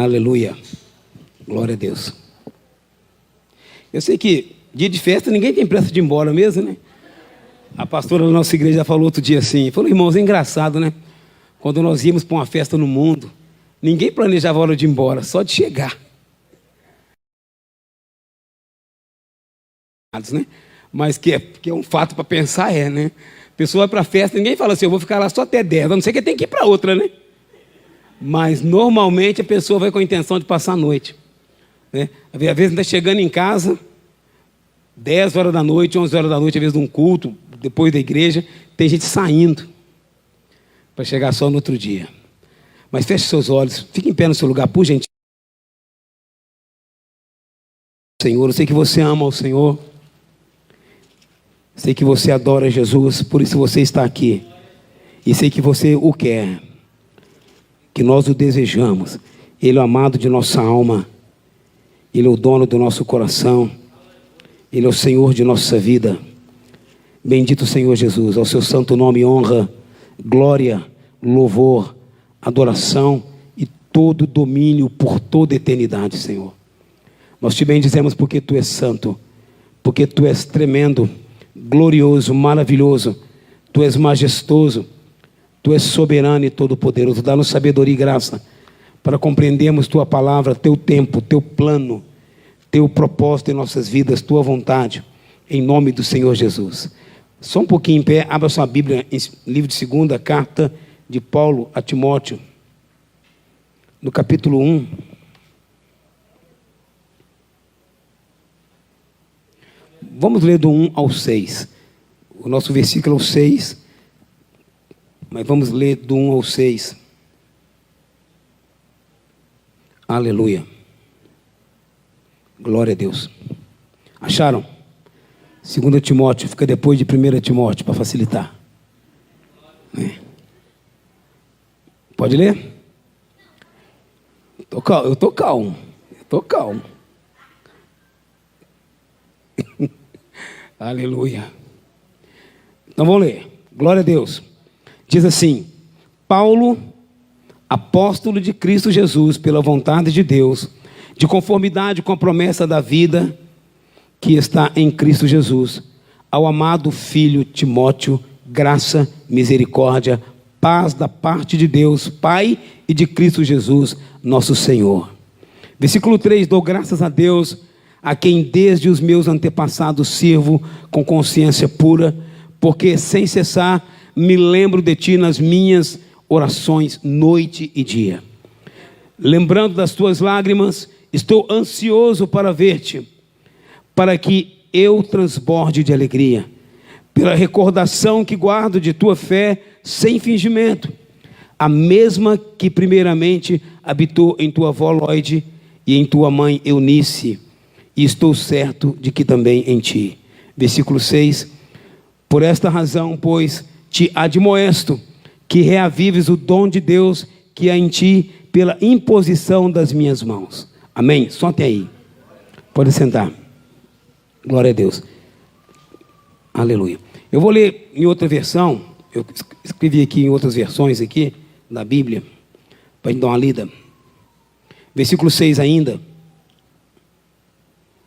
Aleluia. Glória a Deus. Eu sei que dia de festa ninguém tem pressa de ir embora mesmo, né? A pastora da nossa igreja já falou outro dia assim, falou, irmãos, é engraçado, né? Quando nós íamos para uma festa no mundo, ninguém planejava a hora de ir embora, só de chegar. Né? Mas que é um fato para pensar, né? A pessoa vai para a festa, ninguém fala assim, eu vou ficar lá só até 10, a não ser que tem que ir para outra, né? Mas normalmente a pessoa vai com a intenção de passar a noite, né? Às vezes está chegando em casa, 10 horas da noite, 11 horas da noite, às vezes num culto, depois da igreja, tem gente saindo para chegar só no outro dia. Mas feche seus olhos, fique em pé no seu lugar, por gentileza. Senhor, eu sei que você ama o Senhor, sei que você adora Jesus, por isso você está aqui. E sei que você o quer, que nós o desejamos. Ele é o amado de nossa alma, Ele é o dono do nosso coração, Ele é o Senhor de nossa vida. Bendito Senhor Jesus, ao seu santo nome honra, glória, louvor, adoração e todo domínio por toda eternidade, Senhor. Nós te bendizemos porque Tu és santo, porque Tu és tremendo, glorioso, maravilhoso, Tu és majestoso, Tu és soberano e todo-poderoso. Dá-nos sabedoria e graça para compreendermos Tua palavra, Teu tempo, Teu plano, Teu propósito em nossas vidas, Tua vontade, em nome do Senhor Jesus. Só um pouquinho em pé, abra sua Bíblia em livro de 2ª carta de Paulo a Timóteo, no capítulo 1. Vamos ler do 1 ao 6. O nosso versículo é o 6, mas vamos ler do 1 ao 6. Aleluia. Glória a Deus. Acharam? 2 Timóteo, fica depois de 1 Timóteo, para facilitar. Pode ler? Eu estou calmo. Aleluia. Então vamos ler. Glória a Deus. Diz assim: Paulo, apóstolo de Cristo Jesus, pela vontade de Deus, de conformidade com a promessa da vida que está em Cristo Jesus, ao amado filho Timóteo, graça, misericórdia, paz da parte de Deus, Pai, e de Cristo Jesus, nosso Senhor. Versículo 3, dou graças a Deus, a quem desde os meus antepassados sirvo com consciência pura, porque sem cessar me lembro de ti nas minhas orações, noite e dia. Lembrando das tuas lágrimas, estou ansioso para ver-te, para que eu transborde de alegria, pela recordação que guardo de tua fé sem fingimento, a mesma que primeiramente habitou em tua avó Lóide e em tua mãe Eunice, e estou certo de que também em ti. Versículo 6, por esta razão, pois, te admoesto, que reavives o dom de Deus que há em ti, pela imposição das minhas mãos. Amém? Só até aí. Pode sentar. Glória a Deus. Aleluia. Eu vou ler em outra versão. Eu escrevi aqui em outras versões aqui da Bíblia, para a gente dar uma lida. Versículo 6 ainda.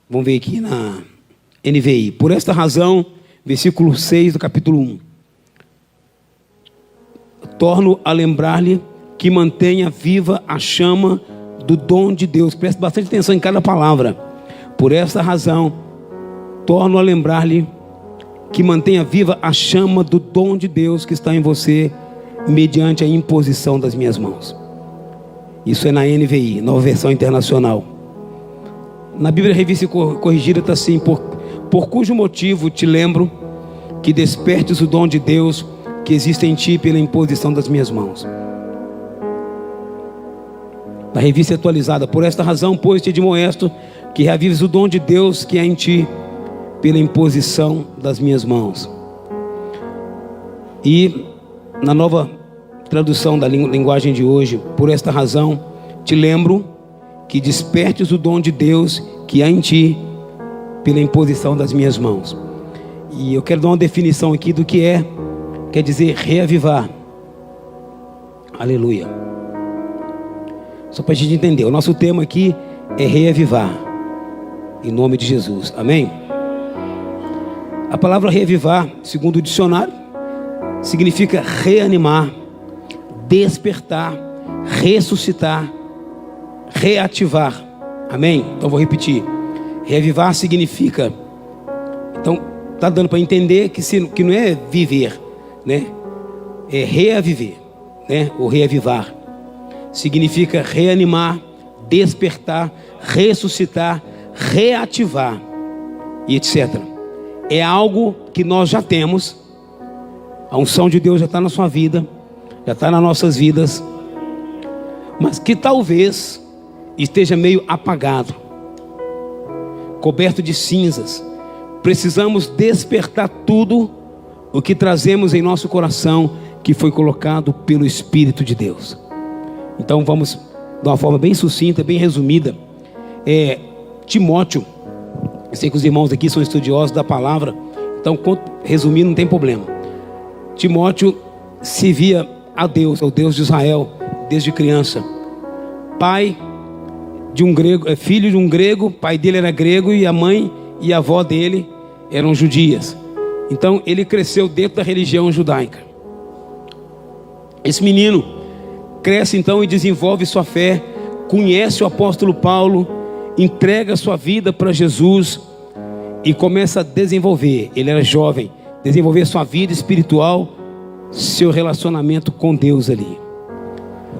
Vamos ver aqui na NVI. Por esta razão, versículo 6 do capítulo 1. Torno a lembrar-lhe que mantenha viva a chama do dom de Deus. Preste bastante atenção em cada palavra. Por esta razão, torno a lembrar-lhe que mantenha viva a chama do dom de Deus que está em você, mediante a imposição das minhas mãos. Isso é na NVI, Nova Versão Internacional. Na Bíblia Revista Corrigida está assim: por cujo motivo te lembro que despertes o dom de Deus que existe em ti pela imposição das minhas mãos. Na Revista Atualizada: por esta razão, pois, te admoesto que reavives o dom de Deus que há em ti pela imposição das minhas mãos. E na Nova Tradução da linguagem de hoje: por esta razão te lembro que despertes o dom de Deus que há em ti pela imposição das minhas mãos. E eu quero dar uma definição aqui do que quer dizer reavivar. Aleluia. Só para a gente entender, o nosso tema aqui é reavivar, em nome de Jesus, amém? A palavra reavivar, segundo o dicionário, significa reanimar, despertar, ressuscitar, reativar, amém? Então vou repetir, reavivar significa, então está dando para entender que não é viver, né? É reaviver, né? O reavivar significa reanimar, despertar, ressuscitar, reativar e etc. É algo que nós já temos. A unção de Deus já está na sua vida, já está nas nossas vidas, mas que talvez esteja meio apagado, coberto de cinzas. Precisamos despertar tudo o que trazemos em nosso coração, que foi colocado pelo Espírito de Deus. Então vamos, de uma forma bem sucinta, bem resumida. Timóteo, eu sei que os irmãos aqui são estudiosos da palavra, então resumir não tem problema. Timóteo servia a Deus, ao Deus de Israel, desde criança. Pai de um grego, filho de um grego, pai dele era grego e a mãe e a avó dele eram judias. Então ele cresceu dentro da religião judaica. Esse menino cresce então e desenvolve sua fé, conhece o apóstolo Paulo, entrega sua vida para Jesus e começa a desenvolver. Ele era jovem, desenvolver sua vida espiritual, seu relacionamento com Deus ali.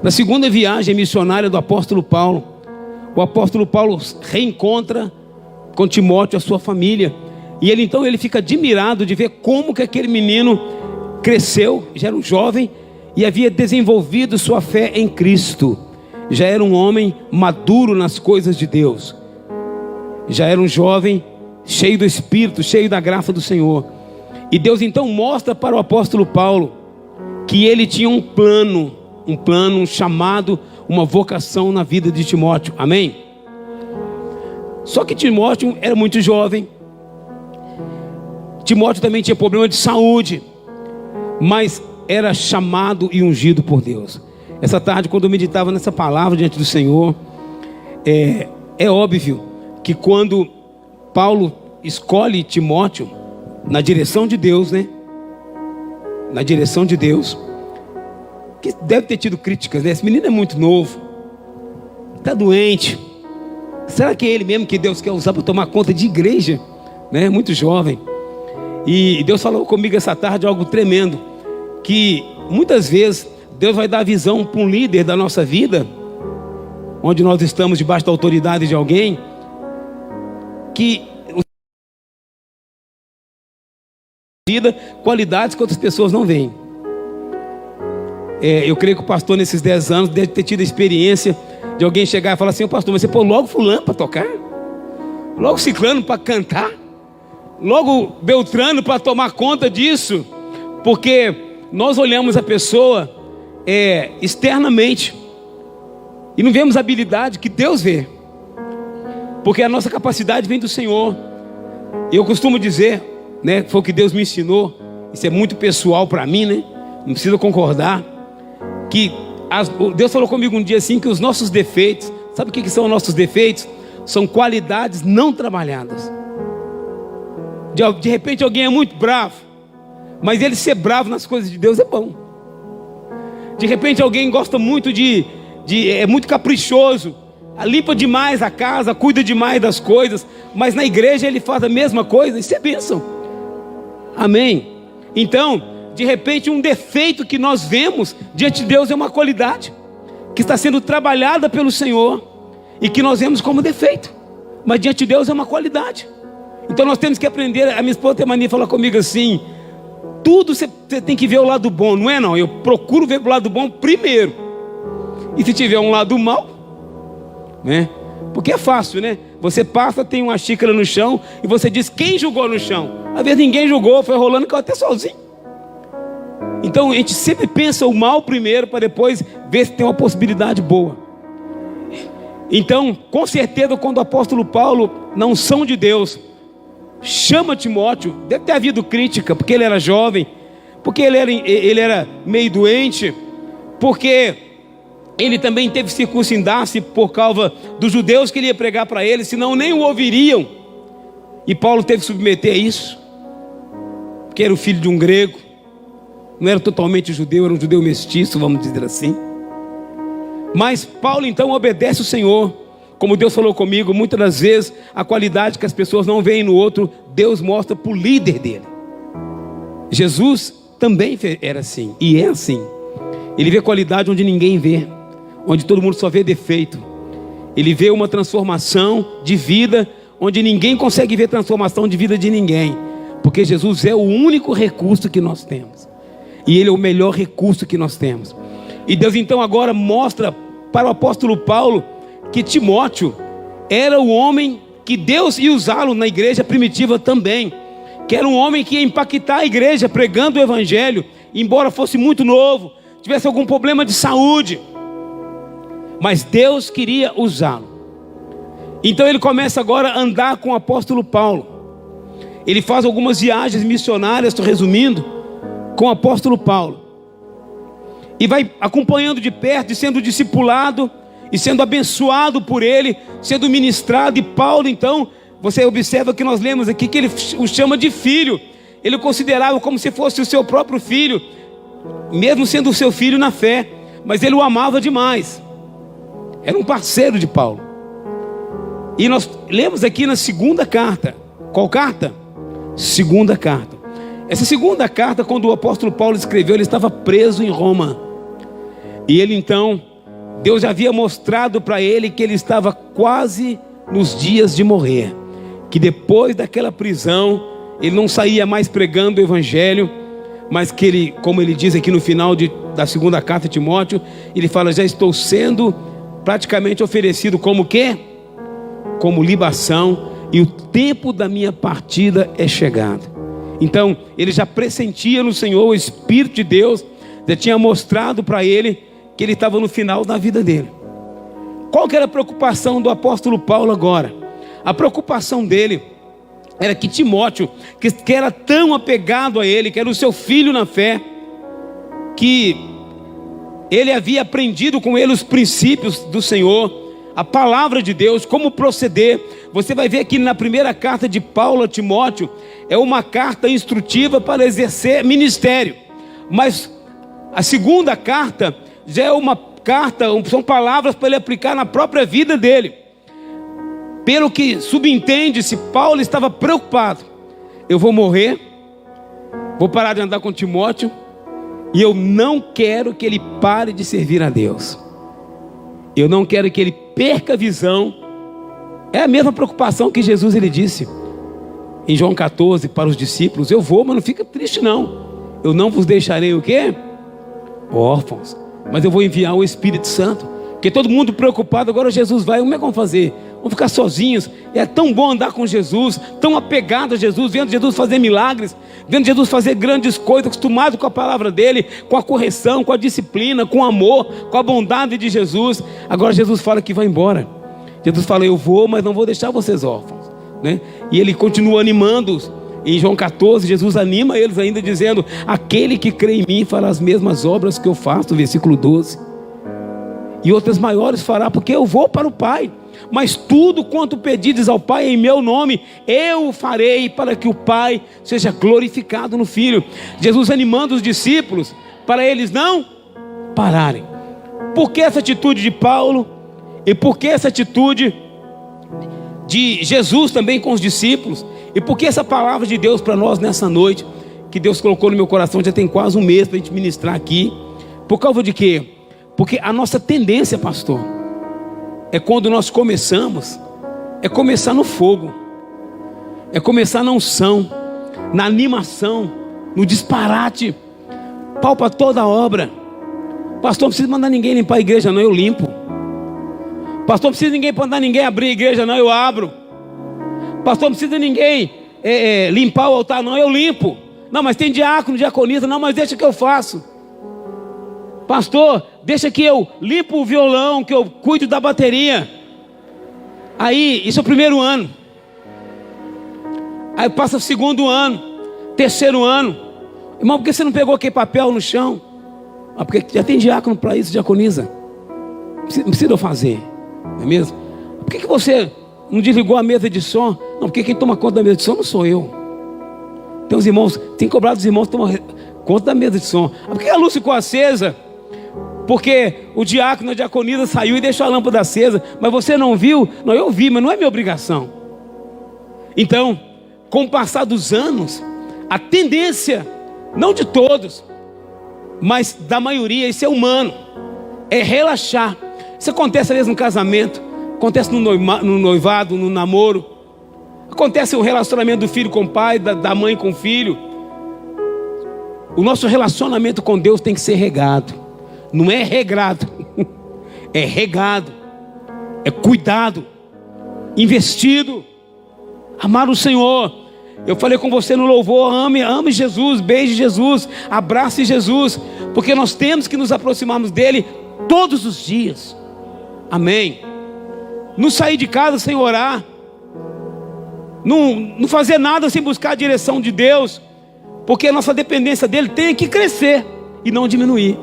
Na segunda viagem missionária do apóstolo Paulo, o apóstolo Paulo reencontra com Timóteo a sua família, e ele fica admirado de ver como que aquele menino cresceu, já era um jovem e havia desenvolvido sua fé em Cristo. Já era um homem maduro nas coisas de Deus, já era um jovem cheio do Espírito, cheio da graça do Senhor. E Deus então mostra para o apóstolo Paulo que ele tinha um plano, um chamado, uma vocação na vida de Timóteo, amém? Só que Timóteo era muito jovem. Timóteo também tinha problema de saúde, mas era chamado e ungido por Deus. Essa tarde, quando eu meditava nessa palavra diante do Senhor, é óbvio que quando Paulo escolhe Timóteo na direção de Deus, né? Na direção de Deus, que deve ter tido críticas, né? Esse menino é muito novo, está doente. Será que é ele mesmo que Deus quer usar para tomar conta de igreja, né? Muito jovem. E Deus falou comigo essa tarde algo tremendo, que muitas vezes Deus vai dar visão para um líder da nossa vida, onde nós estamos debaixo da autoridade de alguém, que vida, qualidades que outras pessoas não veem. Eu creio que o pastor nesses 10 anos deve ter tido a experiência de alguém chegar e falar assim: ô pastor, mas você pôs logo fulano para tocar, logo ciclano para cantar, logo Beltrano para tomar conta disso, porque nós olhamos a pessoa externamente e não vemos a habilidade que Deus vê, porque a nossa capacidade vem do Senhor. Eu costumo dizer, né, foi o que Deus me ensinou, isso é muito pessoal para mim, né? Não precisa concordar, que Deus falou comigo um dia assim, que os nossos defeitos, sabe o que são os nossos defeitos? São qualidades não trabalhadas. De repente alguém é muito bravo, mas ele ser bravo nas coisas de Deus é bom. De repente alguém gosta muito é muito caprichoso, limpa demais a casa, cuida demais das coisas, mas na igreja ele faz a mesma coisa, isso é bênção, amém? Então, de repente um defeito que nós vemos diante de Deus é uma qualidade que está sendo trabalhada pelo Senhor e que nós vemos como defeito, mas diante de Deus é uma qualidade. Então nós temos que aprender. A minha esposa tem mania de falar comigo assim: tudo você tem que ver o lado bom, não é não? Eu procuro ver o lado bom primeiro, e se tiver um lado mal, né? Porque é fácil, né? Você passa, tem uma xícara no chão e você diz: quem jogou no chão? Às vezes ninguém jogou, foi rolando, caiu até sozinho. Então a gente sempre pensa o mal primeiro, para depois ver se tem uma possibilidade boa. Então, com certeza, quando o apóstolo Paulo, na unção de Deus, chama Timóteo, deve ter havido crítica, porque ele era jovem, porque ele era meio doente, porque ele também teve que circuncidar-se por causa dos judeus que ele ia pregar para eles, senão nem o ouviriam. E Paulo teve que submeter a isso, porque era o filho de um grego, não era totalmente judeu, era um judeu mestiço, vamos dizer assim. Mas Paulo então obedece o Senhor, como Deus falou comigo. Muitas das vezes a qualidade que as pessoas não veem no outro, Deus mostra para o líder dele. Jesus também era assim, e é assim. Ele vê qualidade onde ninguém vê, onde todo mundo só vê defeito. Ele vê uma transformação de vida onde ninguém consegue ver transformação de vida de ninguém, porque Jesus é o único recurso que nós temos, e Ele é o melhor recurso que nós temos. E Deus então agora mostra para o apóstolo Paulo que Timóteo era o homem que Deus ia usá-lo na igreja primitiva também, que era um homem que ia impactar a igreja pregando o evangelho, embora fosse muito novo, tivesse algum problema de saúde, mas Deus queria usá-lo. Então ele começa agora a andar com o apóstolo Paulo. Ele faz algumas viagens missionárias, estou resumindo, com o apóstolo Paulo, e vai acompanhando de perto, e sendo discipulado, e sendo abençoado por ele, sendo ministrado. E Paulo então, você observa que nós lemos aqui que ele o chama de filho. Ele o considerava como se fosse o seu próprio filho, mesmo sendo o seu filho na fé, mas ele o amava demais, era um parceiro de Paulo. E nós lemos aqui na segunda carta. Qual carta? Segunda carta. Essa segunda carta, quando o apóstolo Paulo escreveu, ele estava preso em Roma. E ele então, Deus já havia mostrado para ele que ele estava quase nos dias de morrer, que depois daquela prisão ele não saía mais pregando o evangelho, mas que ele, como ele diz aqui no final da segunda carta de Timóteo, ele fala: já estou sendo praticamente oferecido como quê? Como libação, e o tempo da minha partida é chegado. Então ele já pressentia no Senhor, o Espírito de Deus já tinha mostrado para ele que ele estava no final da vida dele. Qual que era a preocupação do apóstolo Paulo agora? A preocupação dele era que Timóteo, que era tão apegado a ele, que era o seu filho na fé, que ele havia aprendido com ele os princípios do Senhor, a palavra de Deus, como proceder. Você vai ver aqui na primeira carta de Paulo a Timóteo, é uma carta instrutiva para exercer ministério. Mas a segunda carta já é uma carta, são palavras para ele aplicar na própria vida dele. Pelo que subentende-se, Paulo estava preocupado: eu vou morrer, vou parar de andar com Timóteo, e eu não quero que ele pare de servir a Deus. Eu não quero que ele perca a visão. É a mesma preocupação que Jesus ele disse em João 14 para os discípulos: eu vou, mas não fica triste não. Eu não vos deixarei o quê? Órfãos, mas eu vou enviar o Espírito Santo. Porque todo mundo preocupado, agora Jesus vai, como é que vamos fazer? Vamos ficar sozinhos? É tão bom andar com Jesus, tão apegado a Jesus, vendo Jesus fazer milagres, vendo Jesus fazer grandes coisas, acostumado com a palavra dele, com a correção, com a disciplina, com o amor, com a bondade de Jesus. Agora Jesus fala que vai embora. Jesus fala: eu vou, mas não vou deixar vocês órfãos, né? E ele continua animando-os. Em João 14, Jesus anima eles ainda dizendo: aquele que crê em mim fará as mesmas obras que eu faço, versículo 12. E outras maiores fará, porque eu vou para o Pai. Mas tudo quanto pedides ao Pai em meu nome, eu o farei, para que o Pai seja glorificado no Filho. Jesus animando os discípulos para eles não pararem. Por que essa atitude de Paulo? E por que essa atitude de Jesus também com os discípulos? E por que essa palavra de Deus para nós nessa noite, que Deus colocou no meu coração, já tem quase um mês para a gente ministrar aqui? Por causa de quê? Porque a nossa tendência, pastor, é quando nós começamos, é começar no fogo, é começar na unção, na animação, no disparate, pau para toda a obra. Pastor, não precisa mandar ninguém limpar a igreja não, eu limpo. Pastor, não precisa ninguém mandar ninguém abrir a igreja não, eu abro. Pastor, não precisa ninguém limpar o altar não, eu limpo. Não, mas tem diácono, diaconisa, não, mas deixa que eu faço. Pastor, deixa que eu limpo o violão, que eu cuido da bateria. Aí, isso é o primeiro ano. Aí passa o segundo ano, terceiro ano. Irmão, por que você não pegou aquele papel no chão? Ah, porque já tem diácono para isso, diaconisa. precisa fazer, não é mesmo? Por que você não desligou a mesa de som? Não, porque quem toma conta da mesa de som não sou eu. Tem os irmãos, tem cobrado os irmãos que tomam conta da mesa de som. Por que a luz ficou acesa? Porque o diácono, a diaconisa saiu e deixou a lâmpada acesa. Mas você não viu? Não, eu vi, mas não é minha obrigação. Então, com o passar dos anos, a tendência, não de todos, mas da maioria, isso é humano, é relaxar. Isso acontece às vezes no casamento, acontece no noivado, no namoro, acontece o relacionamento do filho com o pai, da mãe com o filho. O nosso relacionamento com Deus tem que ser regado. Não é regrado, é regado, é cuidado, investido. Amar o Senhor. Eu falei com você no louvor: ame Jesus, beije Jesus, abrace Jesus, porque nós temos que nos aproximarmos dele todos os dias. Amém. Não sair de casa sem orar, não fazer nada sem buscar a direção de Deus, porque a nossa dependência dele tem que crescer e não diminuir.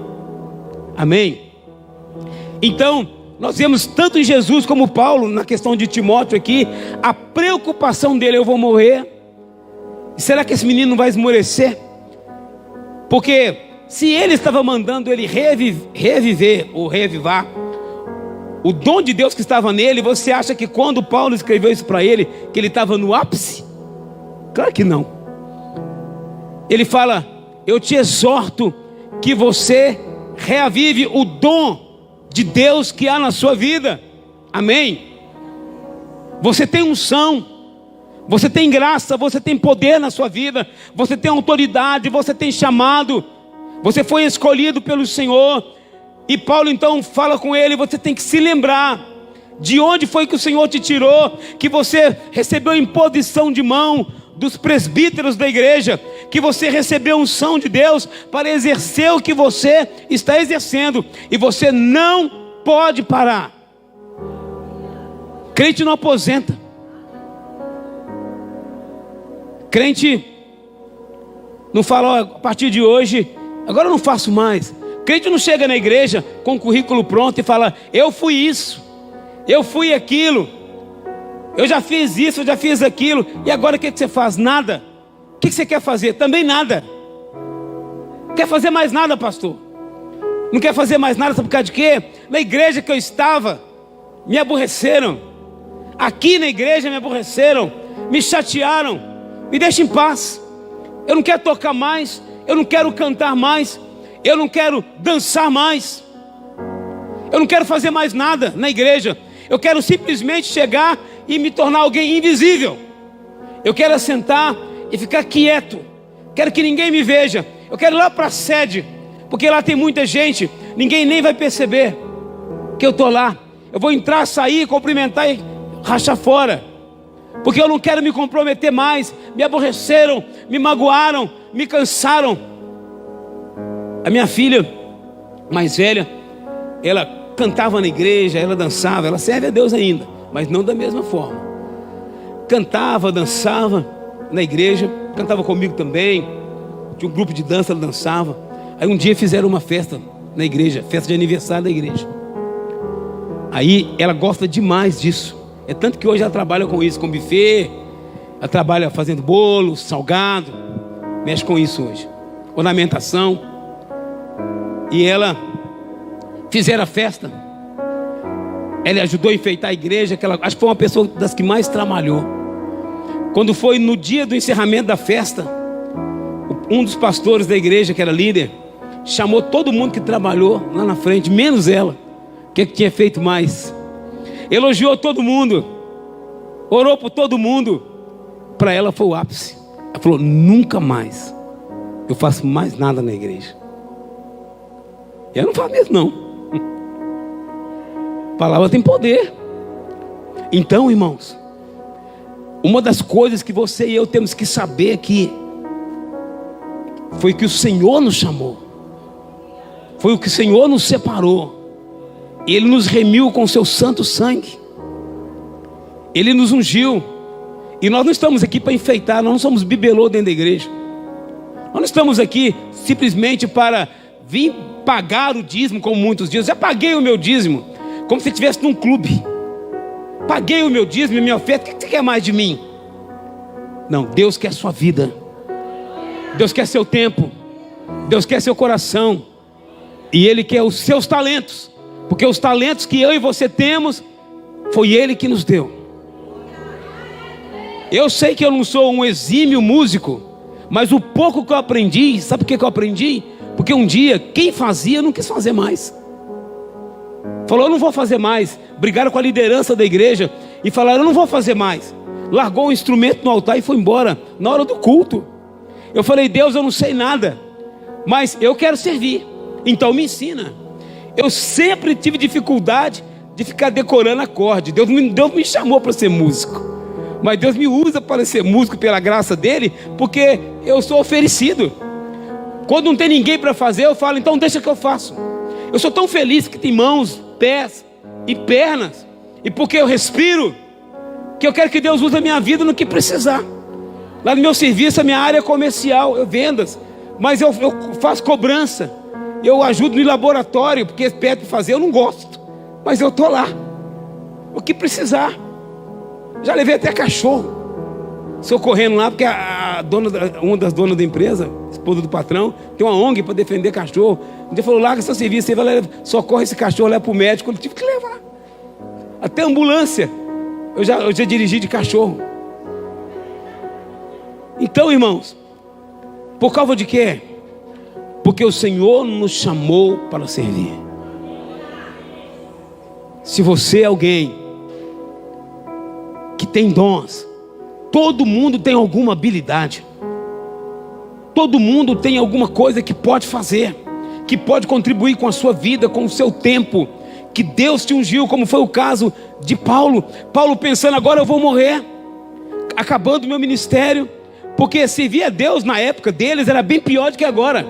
Amém. Então, nós vemos tanto em Jesus como Paulo, na questão de Timóteo aqui, a preocupação dele: eu vou morrer, será que esse menino não vai esmorecer? Porque se ele estava mandando ele reviver ou reavivar o dom de Deus que estava nele, você acha que quando Paulo escreveu isso para ele, que ele estava no ápice? Claro que não. Ele fala: eu te exorto que você reavive o dom de Deus que há na sua vida. Amém. Você tem unção, você tem graça, você tem poder na sua vida, você tem autoridade, você tem chamado, você foi escolhido pelo Senhor. E Paulo então fala com ele: você tem que se lembrar de onde foi que o Senhor te tirou, que você recebeu imposição de mão dos presbíteros da igreja, que você recebeu unção de Deus para exercer o que você está exercendo, e você não pode parar. Crente não aposenta. Crente não fala: ó, a partir de hoje, agora eu não faço mais. Crente não chega na igreja com o currículo pronto e fala: eu fui isso, eu fui aquilo, eu já fiz isso, eu já fiz aquilo, e agora o que você faz? Nada. O que você quer fazer? Também nada. Quer fazer mais nada, pastor? Não quer fazer mais nada, sabe por causa de quê? Na igreja que eu estava, me aborreceram. Aqui na igreja me aborreceram, me chatearam. Me deixa em paz. Eu não quero tocar mais, eu não quero cantar mais, eu não quero dançar mais, eu não quero fazer mais nada na igreja. Eu quero simplesmente chegar e me tornar alguém invisível. Eu quero assentar e ficar quieto. Quero que ninguém me veja. Eu quero ir lá para a sede, porque lá tem muita gente, ninguém nem vai perceber que eu estou lá. Eu vou entrar, sair, cumprimentar e rachar fora, porque eu não quero me comprometer mais. Me aborreceram, me magoaram, me cansaram. A minha filha mais velha, ela cantava na igreja, ela dançava, ela serve a Deus ainda, mas não da mesma forma. Cantava, dançava na igreja, cantava comigo também. Tinha um grupo de dança, ela dançava. Aí um dia fizeram uma festa na igreja, festa de aniversário da igreja. Aí ela gosta demais disso. É tanto que hoje ela trabalha com isso, com buffet. Ela trabalha fazendo bolo, salgado, mexe com isso hoje, ornamentação. E ela fizeram a festa. Ela ajudou a enfeitar a igreja, que ela, acho que foi uma pessoa das que mais trabalhou. Quando foi no dia do encerramento da festa, um dos pastores da igreja, que era líder, chamou todo mundo que trabalhou lá na frente, menos ela, que tinha feito mais. Elogiou todo mundo, orou por todo mundo. Para ela foi o ápice. Ela falou: nunca mais eu faço mais nada na igreja. E ela não faz mesmo não. A palavra tem poder. Então, irmãos, uma das coisas que você e eu temos que saber aqui foi que o Senhor nos chamou, foi o que o Senhor nos separou. Ele nos remiu com o seu santo sangue, Ele nos ungiu. E nós não estamos aqui para enfeitar, nós não somos bibelô dentro da igreja. Nós não estamos aqui simplesmente para vir pagar o dízimo, como muitos dizem. Já paguei o meu dízimo. como se estivesse num clube. Paguei o meu dízimo, a minha oferta, o que você quer mais de mim? Não, Deus quer a sua vida. Deus quer seu tempo. Deus quer seu coração. E Ele quer os seus talentos. Porque os talentos que eu e você temos, foi Ele que nos deu. Eu sei que eu não sou um exímio músico, mas o pouco que eu aprendi, sabe por que eu aprendi? Porque um dia, quem fazia não quis fazer mais. Falou, eu não vou fazer mais. Brigaram com a liderança da igreja e falaram, eu não vou fazer mais. Largou o instrumento no altar e foi embora, na hora do culto. Eu falei, Deus, eu não sei nada, mas eu quero servir, então me ensina. Eu sempre tive dificuldade de ficar decorando acorde. Deus me chamou para ser músico, mas Deus me usa para ser músico pela graça dele, porque eu sou oferecido. Quando não tem ninguém para fazer, eu falo, então deixa que eu faço. Eu sou tão feliz que tem mãos, pés e pernas, e porque eu respiro, que eu quero que Deus use a minha vida no que precisar. Lá no meu serviço, a minha área é comercial, eu vendas, mas eu faço cobrança, eu ajudo no laboratório, porque pede para fazer, eu não gosto, mas eu estou lá, o que precisar. Já levei até cachorro, socorrendo lá, porque uma das donas da empresa, esposa do patrão, tem uma ONG para defender cachorro. Um dia falou, larga seu serviço, você vai socorre esse cachorro, leva para o médico. Eu tive que levar, até ambulância eu já dirigi de cachorro. Então, irmãos, por causa de quê? Porque o Senhor nos chamou para servir. Se você é alguém que tem dons, todo mundo tem alguma habilidade, todo mundo tem alguma coisa que pode fazer, que pode contribuir com a sua vida, com o seu tempo, que Deus te ungiu, como foi o caso de Paulo. Paulo pensando, agora eu vou morrer, acabando o meu ministério, porque servir a Deus na época deles era bem pior do que agora,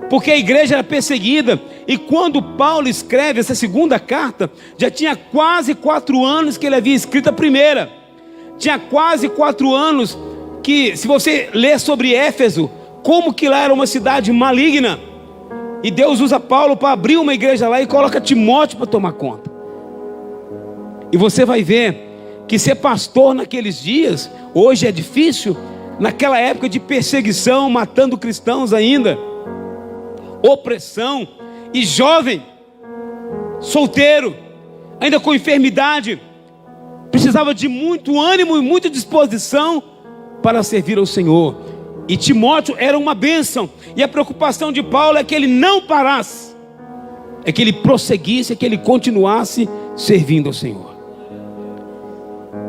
porque a igreja era perseguida. E quando Paulo escreve essa segunda carta, já tinha quase 4 anos que ele havia escrito a primeira. Tinha quase 4 anos que, se você ler sobre Éfeso, como que lá era uma cidade maligna, e Deus usa Paulo para abrir uma igreja lá e coloca Timóteo para tomar conta. E você vai ver que ser pastor naqueles dias, hoje é difícil, naquela época de perseguição, matando cristãos ainda, opressão, e jovem, solteiro, ainda com enfermidade, precisava de muito ânimo e muita disposição para servir ao Senhor. E Timóteo era uma bênção, e a preocupação de Paulo é que ele não parasse, é que ele prosseguisse, é que ele continuasse servindo ao Senhor.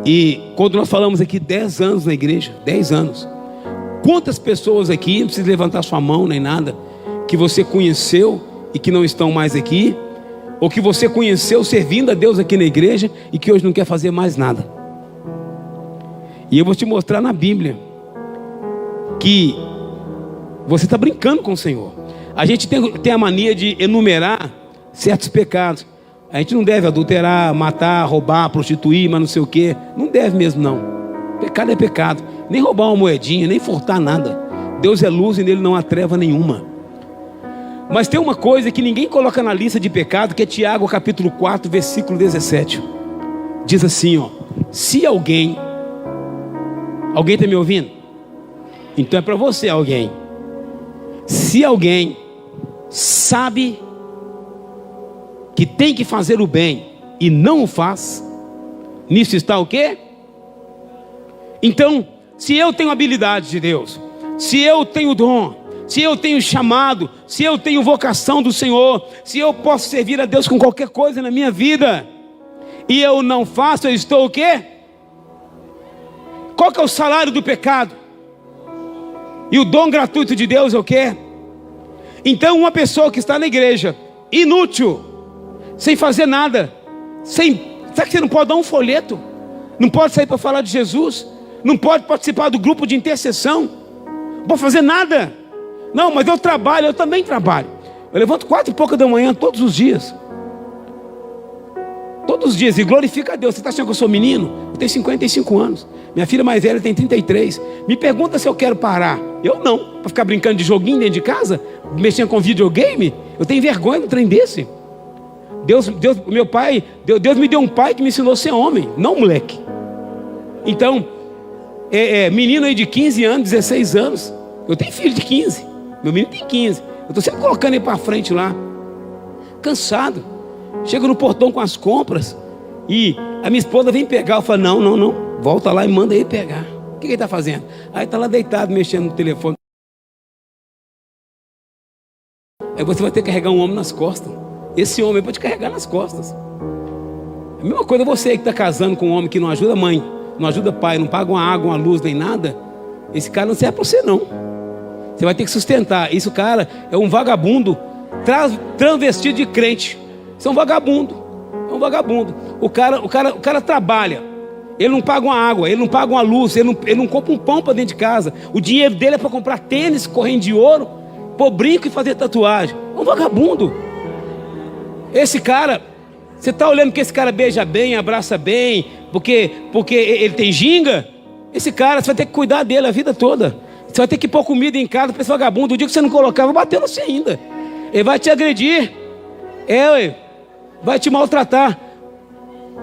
E quando nós falamos aqui 10 anos na igreja, 10 anos, quantas pessoas aqui, não precisa levantar sua mão nem nada, que você conheceu e que não estão mais aqui, ou que você conheceu servindo a Deus aqui na igreja e que hoje não quer fazer mais nada? E eu vou te mostrar na Bíblia que você está brincando com o Senhor. A gente tem a mania de enumerar certos pecados. A gente não deve adulterar, matar, roubar, prostituir, mas não sei o que. Não deve mesmo não. Pecado é pecado. Nem roubar uma moedinha, nem furtar nada. Deus é luz e nele não há treva nenhuma. Mas tem uma coisa que ninguém coloca na lista de pecado, que é Tiago capítulo 4, versículo 17. Diz assim, ó: se alguém está me ouvindo? Então é para você, alguém. Se alguém sabe que tem que fazer o bem e não o faz, nisso está o quê? Então, se eu tenho habilidade de Deus, se eu tenho dom, se eu tenho chamado, se eu tenho vocação do Senhor, se eu posso servir a Deus com qualquer coisa na minha vida, e eu não faço, eu estou o quê? Qual que é o salário do pecado? E o dom gratuito de Deus é o quê? Então uma pessoa que está na igreja, inútil, sem fazer nada, sabe que você não pode dar um folheto? Não pode sair para falar de Jesus? Não pode participar do grupo de intercessão? Não pode fazer nada? Não, mas eu trabalho, eu também trabalho. Eu levanto 4h pouca da manhã todos os dias. Todos os dias, e glorifica a Deus. Você está achando que eu sou menino? Eu tenho 55 anos. Minha filha mais velha tem 33. Me pergunta se eu quero parar. Eu não. Para ficar brincando de joguinho dentro de casa, mexendo com videogame, eu tenho vergonha de um trem desse. Meu pai, Deus me deu um pai que me ensinou a ser homem, não moleque. Então, menino aí de 15 anos, 16 anos. Eu tenho filho de 15. Meu menino tem 15. Eu estou sempre colocando ele para frente lá. Cansado. Chego no portão com as compras. E a minha esposa vem pegar. Eu falo, não. Volta lá e manda ele pegar. O que ele está fazendo? Aí está lá deitado, mexendo no telefone. Aí você vai ter que carregar um homem nas costas. Esse homem pode carregar nas costas. A mesma coisa você que está casando com um homem que não ajuda a mãe, não ajuda pai, não paga uma água, uma luz, nem nada. Esse cara não serve para você não. Você vai ter que sustentar. Esse cara é um vagabundo transvestido de crente. Isso é um vagabundo. É um vagabundo. O cara trabalha. Ele não paga uma água, ele não paga uma luz, ele não compra um pão para dentro de casa. O dinheiro dele é para comprar tênis, corrente de ouro, pôr brinco e fazer tatuagem. É um vagabundo. Esse cara, você está olhando que esse cara beija bem, abraça bem, porque ele tem ginga? Esse cara, você vai ter que cuidar dele a vida toda. Você vai ter que pôr comida em casa para esse vagabundo. O dia que você não colocar, vai bater no você ainda. Ele vai te agredir. Vai te maltratar.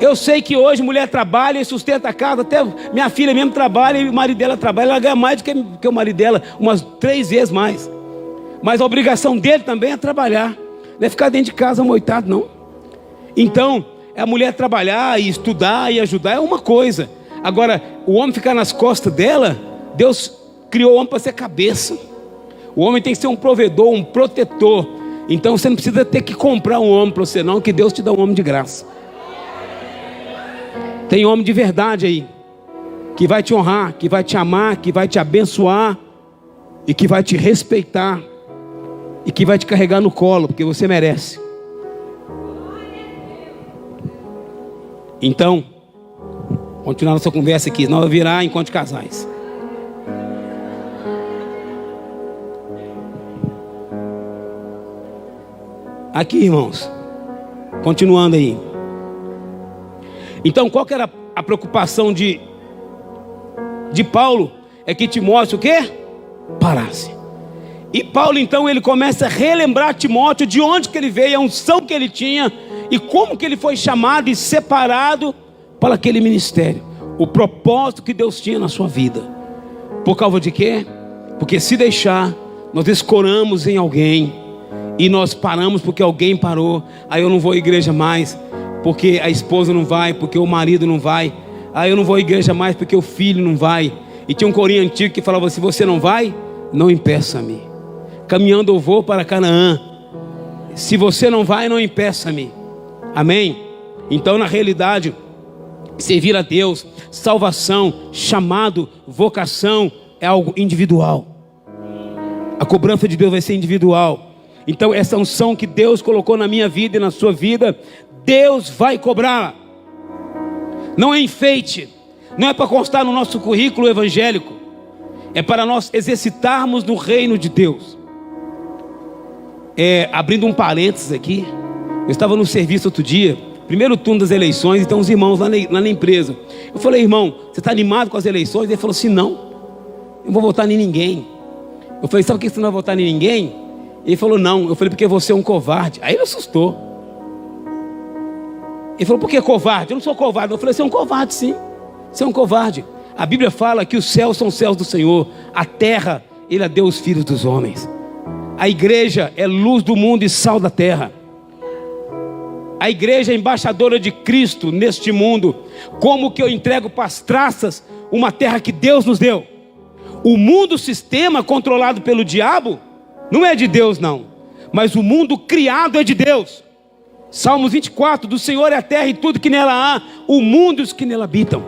Eu sei que hoje mulher trabalha e sustenta a casa. Até minha filha mesmo trabalha e o marido dela trabalha. Ela ganha mais do que o marido dela, umas 3 vezes mais. Mas a obrigação dele também é trabalhar. Não é ficar dentro de casa moitado, não. Então, a mulher trabalhar e estudar e ajudar é uma coisa. Agora, o homem ficar nas costas dela, Deus criou o homem para ser cabeça. O homem tem que ser um provedor, um protetor. Então você não precisa ter que comprar um homem para você não, que Deus te dá um homem de graça. Tem homem de verdade aí, que vai te honrar, que vai te amar, que vai te abençoar, e que vai te respeitar, e que vai te carregar no colo, porque você merece. Então, continuar nossa conversa aqui, senão vai virar encontro de casais. Aqui, irmãos, continuando aí. Então, qual que era a preocupação de Paulo? É que Timóteo o quê? Parasse. E Paulo então ele começa a relembrar Timóteo de onde que ele veio, a unção que ele tinha e como que ele foi chamado e separado para aquele ministério. O propósito que Deus tinha na sua vida. Por causa de quê? Porque se deixar, nós escoramos em alguém e nós paramos porque alguém parou. Aí eu não vou à igreja mais porque a esposa não vai, porque o marido não vai. Aí eu não vou à igreja mais porque o filho não vai. E tinha um corinho antigo que falava: se você não vai, não impeça-me. Caminhando eu vou para Canaã. Se você não vai, não impeça-me. Amém? Então, na realidade, servir a Deus, salvação, chamado, vocação, é algo individual. A cobrança de Deus vai ser individual. Então, essa unção que Deus colocou na minha vida e na sua vida, Deus vai cobrar. Não é enfeite, não é para constar no nosso currículo evangélico, é para nós exercitarmos no reino de Deus. Abrindo um parênteses aqui, eu estava no serviço outro dia, primeiro turno das eleições, então os irmãos lá na empresa. Eu falei: irmão, você está animado com as eleições? Ele falou assim: não, eu não vou votar em ninguém. Eu falei: sabe por que você não vai votar em ninguém? Ele falou: não. Eu falei: porque você é um covarde. Aí ele assustou. Ele falou: por que covarde? Eu não sou covarde. Eu falei: você é um covarde, sim. Você é um covarde. A Bíblia fala que os céus são os céus do Senhor, a terra Ele a deu os filhos dos homens. A igreja é luz do mundo e sal da terra. A igreja é embaixadora de Cristo neste mundo. Como que eu entrego para as traças uma terra que Deus nos deu? O mundo, o sistema controlado pelo diabo, não é de Deus não, mas o mundo criado é de Deus. Salmos 24, do Senhor é a terra e tudo que nela há, o mundo e os que nela habitam.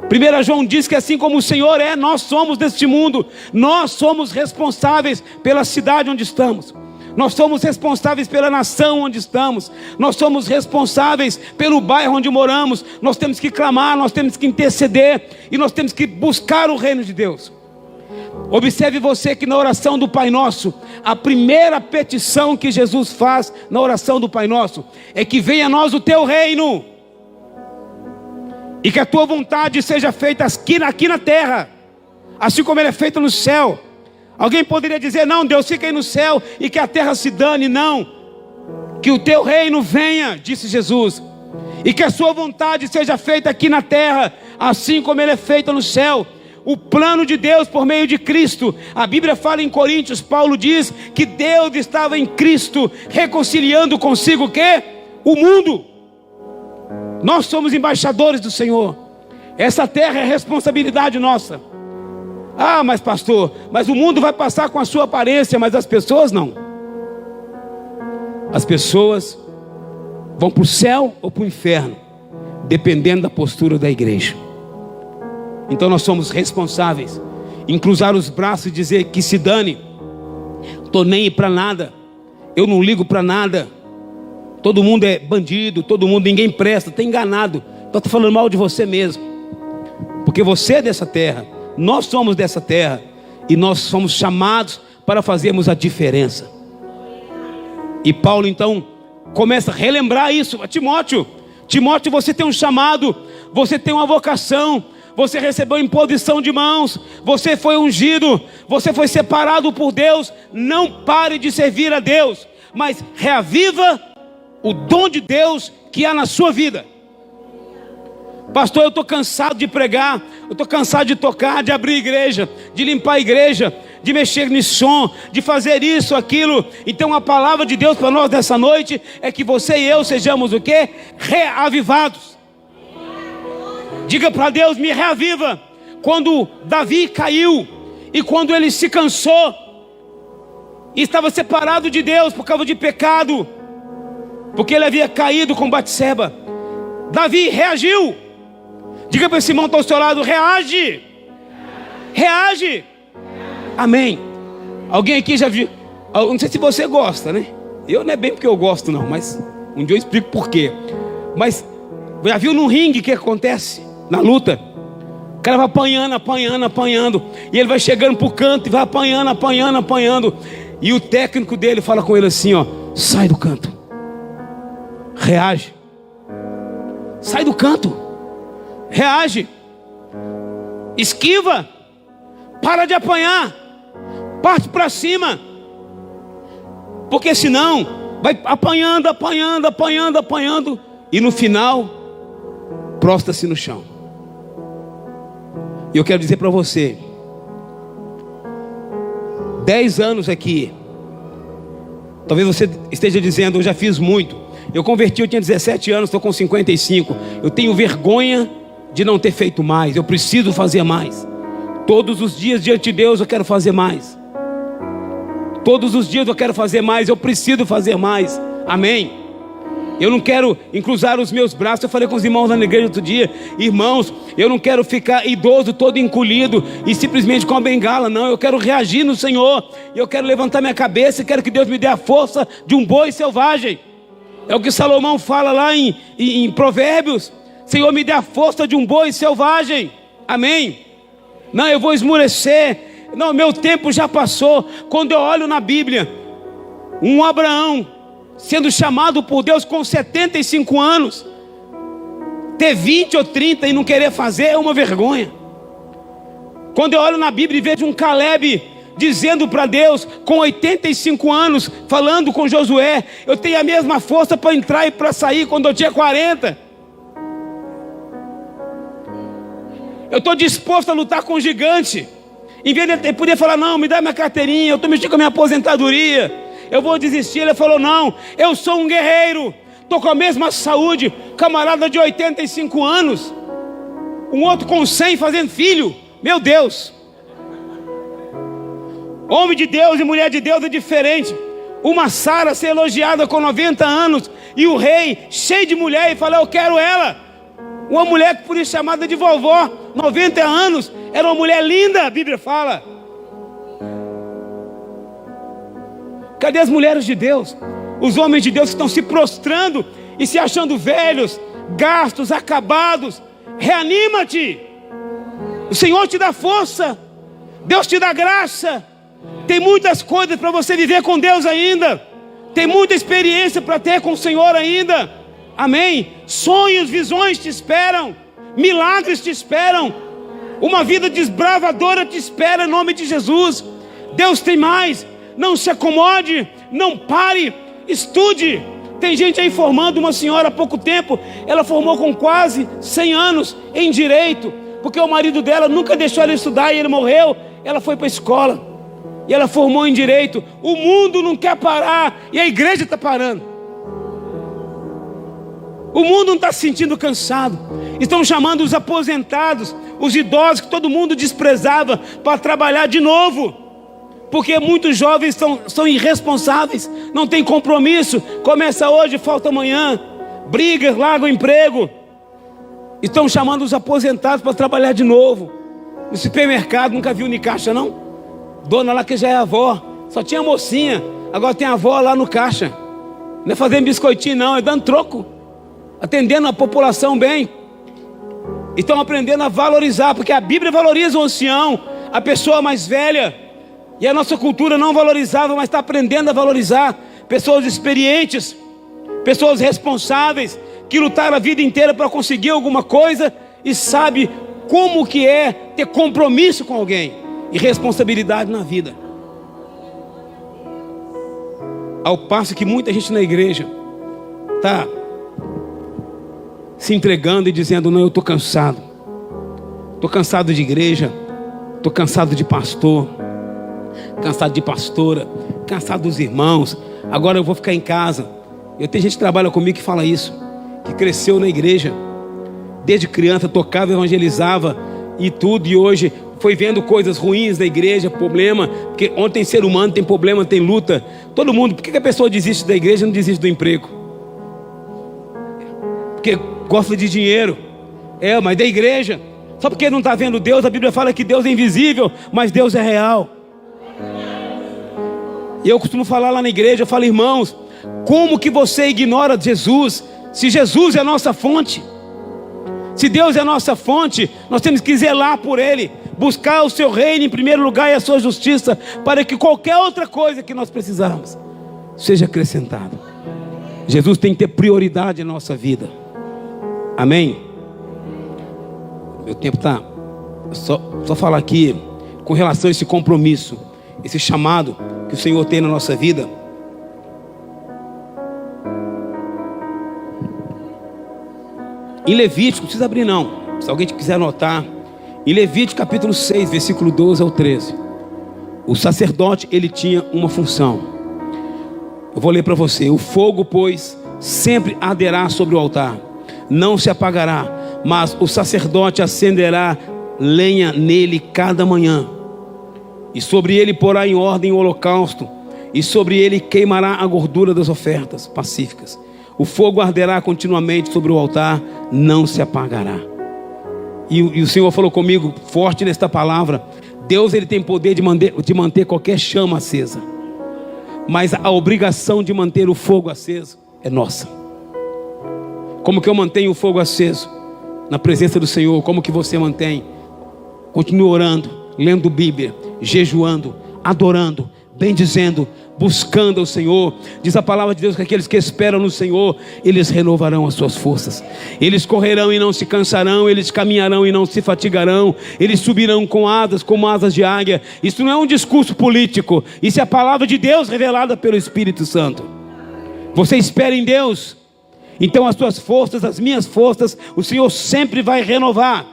1 João diz que assim como o Senhor é, nós somos deste mundo. Nós somos responsáveis pela cidade onde estamos. Nós somos responsáveis pela nação onde estamos. Nós somos responsáveis pelo bairro onde moramos. Nós temos que clamar, nós temos que interceder e nós temos que buscar o reino de Deus. Observe você que na oração do Pai Nosso, a primeira petição que Jesus faz na oração do Pai Nosso é que venha a nós o teu reino e que a tua vontade seja feita aqui na terra, assim como ela é feita no céu. Alguém poderia dizer: não, Deus fica aí no céu e que a terra se dane. Não, Que o teu reino venha, disse Jesus, e que a sua vontade seja feita aqui na terra, assim como ela é feita no céu. O plano de Deus por meio de Cristo. A Bíblia fala em Coríntios, Paulo diz que Deus estava em Cristo, reconciliando consigo o quê? O mundo. Nós somos embaixadores do Senhor. Essa terra é responsabilidade nossa. Ah, mas pastor, mas o mundo vai passar com a sua aparência, mas as pessoas não. As pessoas vão para o céu ou para o inferno, dependendo da postura da igreja. Então nós somos responsáveis em cruzar os braços e dizer que se dane, estou nem aí para nada, eu não ligo para nada, todo mundo é bandido, todo mundo, ninguém presta, está enganado, então estou falando mal de você mesmo, porque você é dessa terra, nós somos dessa terra, e nós somos chamados para fazermos a diferença. E Paulo então começa a relembrar isso a Timóteo. Timóteo, você tem um chamado, você tem uma vocação, você recebeu imposição de mãos, você foi ungido, você foi separado por Deus. Não pare de servir a Deus, mas reaviva o dom de Deus que há na sua vida. Pastor, eu estou cansado de pregar, eu estou cansado de tocar, de abrir igreja, de limpar a igreja, de mexer no som, de fazer isso, aquilo. Então a palavra de Deus para nós nessa noite é que você e eu sejamos o quê? Reavivados. Diga para Deus, me reaviva. Quando Davi caiu e quando ele se cansou e estava separado de Deus por causa de pecado, porque ele havia caído com Batseba, Davi reagiu. Diga para esse irmão que está ao seu lado, reage. Reage. Amém. Alguém aqui já viu? Não sei se você gosta, né? Eu não é bem porque eu gosto não, mas um dia eu explico por quê. Mas já viu no ringue o que acontece? Na luta, o cara vai apanhando, apanhando, apanhando, e ele vai chegando para o canto e vai apanhando, apanhando, apanhando, e o técnico dele fala com ele assim, ó: sai do canto, reage. Sai do canto, reage, esquiva, para de apanhar, parte para cima, porque senão vai apanhando, apanhando, apanhando, apanhando, e no final prostra-se no chão. E eu quero dizer para você, 10 anos aqui, talvez você esteja dizendo, eu já fiz muito. Eu converti, eu tinha 17 anos, estou com 55. Eu tenho vergonha de não ter feito mais. Eu preciso fazer mais. Todos os dias diante de Deus eu quero fazer mais. Todos os dias eu quero fazer mais. Eu preciso fazer mais. Amém. Eu não quero cruzar os meus braços. Eu falei com os irmãos lá na igreja outro dia: irmãos, eu não quero ficar idoso, todo encolhido e simplesmente com a bengala. Não, eu quero reagir no Senhor. Eu quero levantar minha cabeça e quero que Deus me dê a força de um boi selvagem. É o que Salomão fala lá em Provérbios. Senhor, me dê a força de um boi selvagem. Amém. Não, eu vou esmurecer. Não, meu tempo já passou. Quando eu olho na Bíblia, um Abraão sendo chamado por Deus com 75 anos, ter 20 ou 30 e não querer fazer é uma vergonha. Quando eu olho na Bíblia e vejo um Caleb dizendo para Deus com 85 anos, falando com Josué: eu tenho a mesma força para entrar e para sair quando eu tinha 40. Eu estou disposto a lutar com o gigante. Em vez de ele poder falar: não, me dá minha carteirinha, eu estou mexendo com a minha aposentadoria, eu vou desistir. Ele falou: não, eu sou um guerreiro, estou com a mesma saúde. Camarada de 85 anos, um outro com 100 fazendo filho. Meu Deus. Homem de Deus e mulher de Deus é diferente. Uma Sara ser elogiada com 90 anos e o rei cheio de mulher e falar: eu quero ela. Uma mulher que por isso chamada de vovó, 90 anos, era uma mulher linda, a Bíblia fala. Cadê as mulheres de Deus? Os homens de Deus que estão se prostrando e se achando velhos, gastos, acabados. Reanima-te. O Senhor te dá força, Deus te dá graça. Tem muitas coisas para você viver com Deus ainda. Tem muita experiência para ter com o Senhor ainda. Amém? Sonhos, visões te esperam. Milagres te esperam. Uma vida desbravadora te espera em nome de Jesus. Deus tem mais. Não se acomode, não pare, estude, Tem gente aí formando, uma senhora há pouco tempo, ela formou com quase 100 anos em direito, porque o marido dela nunca deixou ela estudar e ele morreu. Ela foi para a escola e ela formou em direito. O mundo não quer parar e a igreja está parando. O mundo não está se sentindo cansado. Estão chamando os aposentados, os idosos que todo mundo desprezava, para trabalhar de novo, porque muitos jovens são irresponsáveis, não tem compromisso. Começa hoje, falta amanhã, brigas, larga o emprego. Estão chamando os aposentados para trabalhar de novo. No supermercado, nunca viu caixa não? Dona lá que já é avó, só tinha mocinha, agora tem avó lá no caixa. Não é fazendo biscoitinho não, é dando troco, atendendo a população bem. Estão aprendendo a valorizar, porque a Bíblia valoriza o ancião, a pessoa mais velha. E a nossa cultura não valorizava, mas está aprendendo a valorizar pessoas experientes, pessoas responsáveis, que lutaram a vida inteira para conseguir alguma coisa e sabe como que é ter compromisso com alguém e responsabilidade na vida. Ao passo que muita gente na igreja está se entregando e dizendo: não, eu estou cansado de igreja, estou cansado de pastor, cansado de pastora, cansado dos irmãos, agora eu vou ficar em casa. Eu tenho gente que trabalha comigo que fala isso, que cresceu na igreja, desde criança tocava, evangelizava e tudo, e hoje foi vendo coisas ruins da igreja, problema, porque onde tem ser humano tem problema, tem luta, todo mundo. Por que a pessoa desiste da igreja e não desiste do emprego? Porque gosta de dinheiro. Mas da igreja, só porque não está vendo Deus. A Bíblia fala que Deus é invisível, mas Deus é real. E eu costumo falar lá na igreja, eu falo: irmãos, como que você ignora Jesus, se Jesus é a nossa fonte? Se Deus é a nossa fonte, nós temos que zelar por Ele, buscar o seu reino em primeiro lugar e a sua justiça, para que qualquer outra coisa que nós precisarmos seja acrescentada. Jesus tem que ter prioridade na nossa vida. Amém? Meu tempo está só falar aqui com relação a esse compromisso, esse chamado que o Senhor tem na nossa vida. Em Levítico, não precisa abrir não, se alguém quiser anotar, em Levítico capítulo 6, versículo 12 ao 13, o sacerdote, ele tinha uma função. Eu vou ler para você: o fogo, pois, sempre arderá sobre o altar, não se apagará, mas o sacerdote acenderá lenha nele cada manhã, e sobre ele porá em ordem o holocausto, e sobre ele queimará a gordura das ofertas pacíficas. O fogo arderá continuamente sobre o altar, não se apagará. E o Senhor falou comigo forte nesta palavra: Deus, ele tem poder de manter qualquer chama acesa, mas a obrigação de manter o fogo aceso é nossa. Como que eu mantenho o fogo aceso? Na presença do Senhor. Como que você mantém? Continue orando, lendo Bíblia, jejuando, adorando, bendizendo, buscando ao Senhor. Diz a palavra de Deus que aqueles que esperam no Senhor, eles renovarão as suas forças. Eles correrão e não se cansarão, eles caminharão e não se fatigarão, eles subirão com asas como asas de águia. Isso não é um discurso político, isso é a palavra de Deus revelada pelo Espírito Santo. Você espera em Deus, então as suas forças, as minhas forças, o Senhor sempre vai renovar.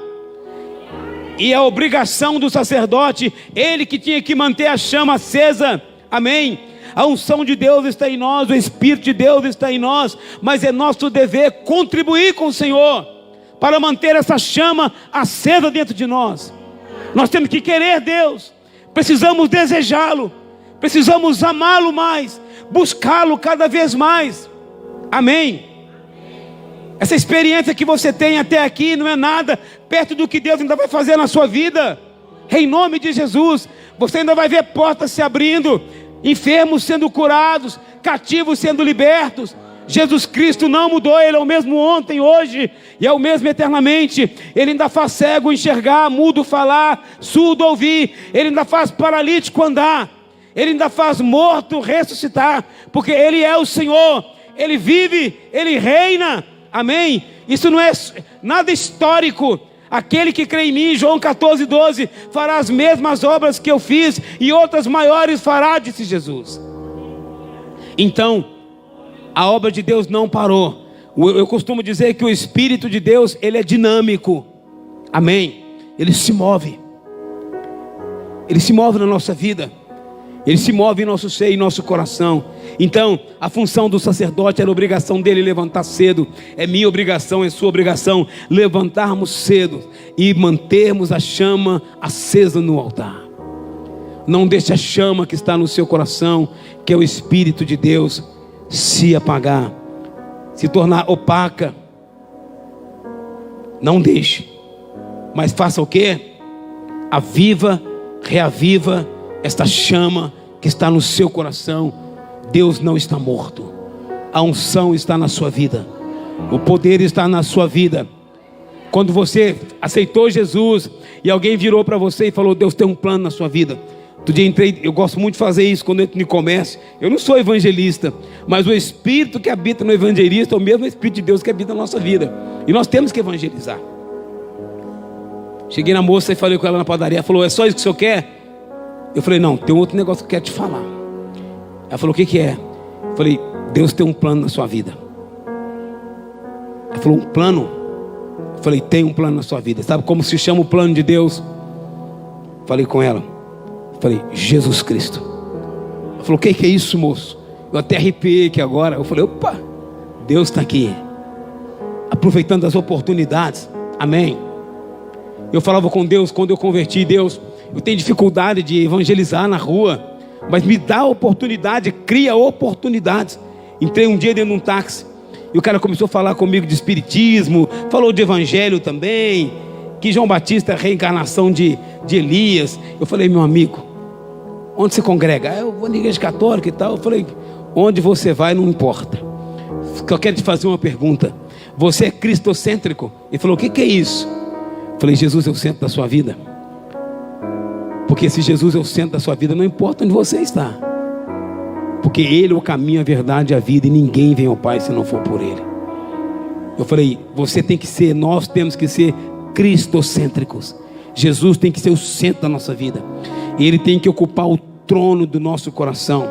E a obrigação do sacerdote, ele que tinha que manter a chama acesa. Amém? A unção de Deus está em nós, o Espírito de Deus está em nós, mas é nosso dever contribuir com o Senhor para manter essa chama acesa dentro de nós. Nós temos que querer Deus, precisamos desejá-lo, precisamos amá-lo mais, buscá-lo cada vez mais. Amém? Essa experiência que você tem até aqui não é nada perto do que Deus ainda vai fazer na sua vida. Em nome de Jesus, você ainda vai ver portas se abrindo, enfermos sendo curados, cativos sendo libertos. Jesus Cristo não mudou, Ele é o mesmo ontem, hoje e é o mesmo eternamente. Ele ainda faz cego enxergar, mudo falar, surdo ouvir. Ele ainda faz paralítico andar. Ele ainda faz morto ressuscitar, porque Ele é o Senhor. Ele vive, Ele reina. Amém? Isso não é nada histórico. Aquele que crê em mim, João 14:12, fará as mesmas obras que eu fiz e outras maiores fará, disse Jesus. Então, A obra de Deus não parou. Eu costumo dizer que o Espírito de Deus, ele é dinâmico. Amém? Ele se move. Ele se move na nossa vida. Ele se move em nosso ser, em nosso coração. Então, a função do sacerdote era a obrigação dele levantar cedo. É minha obrigação, é sua obrigação levantarmos cedo e mantermos a chama acesa no altar. Não deixe a chama que está no seu coração, que é o Espírito de Deus, se apagar, se tornar opaca. Não deixe. Mas faça o quê? Aviva, reaviva esta chama que está no seu coração. Deus não está morto. A unção está na sua vida. O poder está na sua vida. Quando você aceitou Jesus e alguém virou para você e falou: Deus tem um plano na sua vida. Outro dia eu gosto muito de fazer isso quando eu entro no comércio. Eu não sou evangelista, mas o Espírito que habita no evangelista é o mesmo Espírito de Deus que habita na nossa vida. E nós temos que evangelizar. Cheguei na moça e falei com ela na padaria. Ela falou: é só isso que o senhor quer? Eu falei: não, tem um outro negócio que eu quero te falar. Ela falou: o que é? Eu falei: Deus tem um plano na sua vida. Ela falou: um plano? Eu falei: tem um plano na sua vida. Sabe como se chama o plano de Deus? Falei com ela. Falei: Jesus Cristo. Ela falou: o que é isso, moço? Eu até arrepiei aqui agora. Eu falei: opa, Deus está aqui, aproveitando as oportunidades. Amém. Eu falava com Deus quando eu converti: Deus, eu tenho dificuldade de evangelizar na rua, mas me dá oportunidade, cria oportunidades. Entrei um dia dentro de um táxi e o cara começou a falar comigo de espiritismo, falou de evangelho também, que João Batista é a reencarnação de Elias. Eu falei: meu amigo, onde você congrega? Eu vou na igreja católica e tal. Eu falei: onde você vai não importa. Eu quero te fazer uma pergunta: você é cristocêntrico? Ele falou: o que é isso? Eu falei: Jesus é o centro da sua vida. Porque se Jesus é o centro da sua vida, não importa onde você está, porque Ele é o caminho, a verdade e a vida, e ninguém vem ao Pai se não for por Ele. Eu falei: você tem que ser, nós temos que ser cristocêntricos. Jesus tem que ser o centro da nossa vida. Ele tem que ocupar o trono do nosso coração.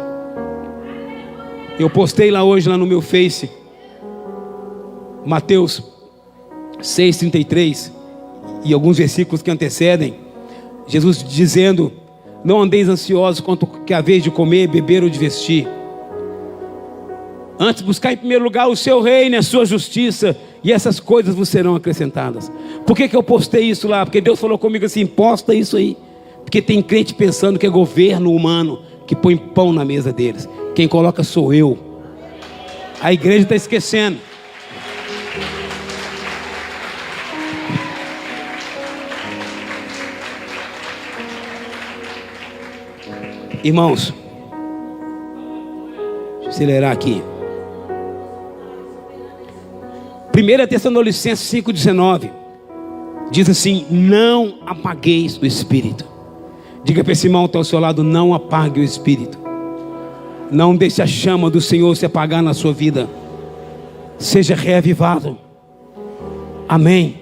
Eu postei lá hoje, lá no meu Face, Mateus 6,33 e alguns versículos que antecedem. Jesus dizendo: não andeis ansiosos quanto que a vez de comer, beber ou de vestir. Antes buscar em primeiro lugar o seu reino e a sua justiça, e essas coisas vos serão acrescentadas. Por que eu postei isso lá? Porque Deus falou comigo assim: posta isso aí. Porque tem crente pensando que é governo humano que põe pão na mesa deles. Quem coloca sou eu. A igreja está esquecendo. Irmãos, deixa eu acelerar aqui. 1 Tessalonicenses 5,19 diz assim: não apagueis o Espírito. Diga para esse irmão que está ao seu lado: não apague o Espírito. Não deixe a chama do Senhor se apagar na sua vida. Seja reavivado. Amém.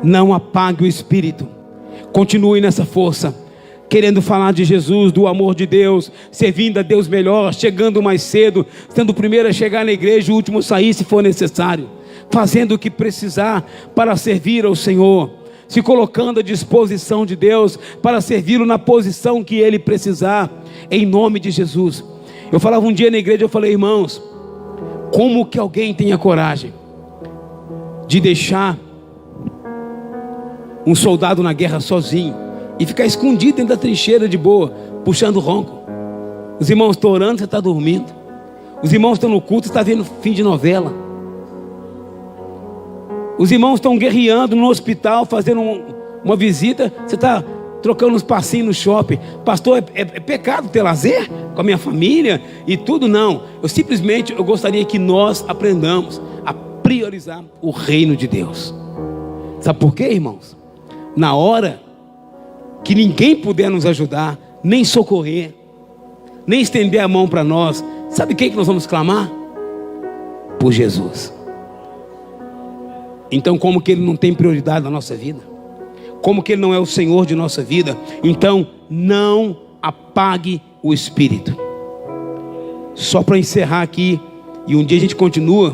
Não apague o Espírito. Continue nessa força, querendo falar de Jesus, do amor de Deus, servindo a Deus melhor, chegando mais cedo, sendo o primeiro a chegar na igreja, o último a sair se for necessário, fazendo o que precisar para servir ao Senhor, se colocando à disposição de Deus para servi-lo na posição que Ele precisar, em nome de Jesus. Eu falava um dia na igreja, eu falei: irmãos, como que alguém tenha coragem de deixar um soldado na guerra sozinho e ficar escondido dentro da trincheira de boa, puxando ronco? Os irmãos estão orando, você está dormindo. Os irmãos estão no culto, você está vendo fim de novela. Os irmãos estão guerreando no hospital, fazendo uma visita, você está trocando uns passinhos no shopping. Pastor, é pecado ter lazer com a minha família e tudo? Não. Eu gostaria que nós aprendamos a priorizar o reino de Deus. Sabe por quê, irmãos? Na hora que ninguém puder nos ajudar, nem socorrer, nem estender a mão para nós, sabe quem que nós vamos clamar? Por Jesus. Então, como que Ele não tem prioridade na nossa vida? Como que Ele não é o Senhor de nossa vida? Então, não apague o Espírito. só para encerrar aqui, e um dia a gente continua,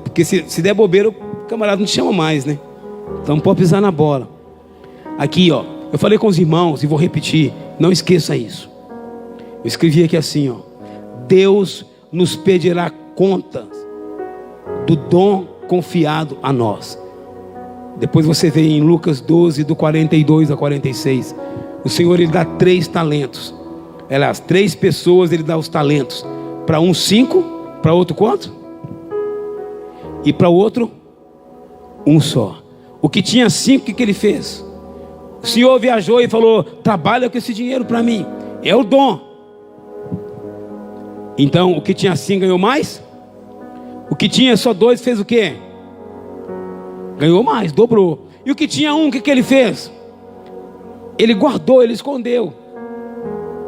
porque se der bobeira, o camarada não te chama mais, né? Então pode pisar na bola. Aqui, ó, eu falei com os irmãos e vou repetir, não esqueça isso. Eu escrevi aqui assim, ó: Deus nos pedirá contas do dom confiado a nós. Depois você vê em Lucas 12, do 42 a 46. O Senhor, Ele dá 3 talentos. Aliás, 3 pessoas Ele dá os talentos. Para um 5, para outro quanto? E para o outro, 1 só. O que tinha 5, o que ele fez? O Senhor viajou e falou: trabalha com esse dinheiro para mim. É o dom. Então, o que tinha 5 ganhou mais? O que tinha só 2 fez o quê? Ganhou mais, dobrou. E o que tinha 1, o que ele fez? Ele guardou, ele escondeu.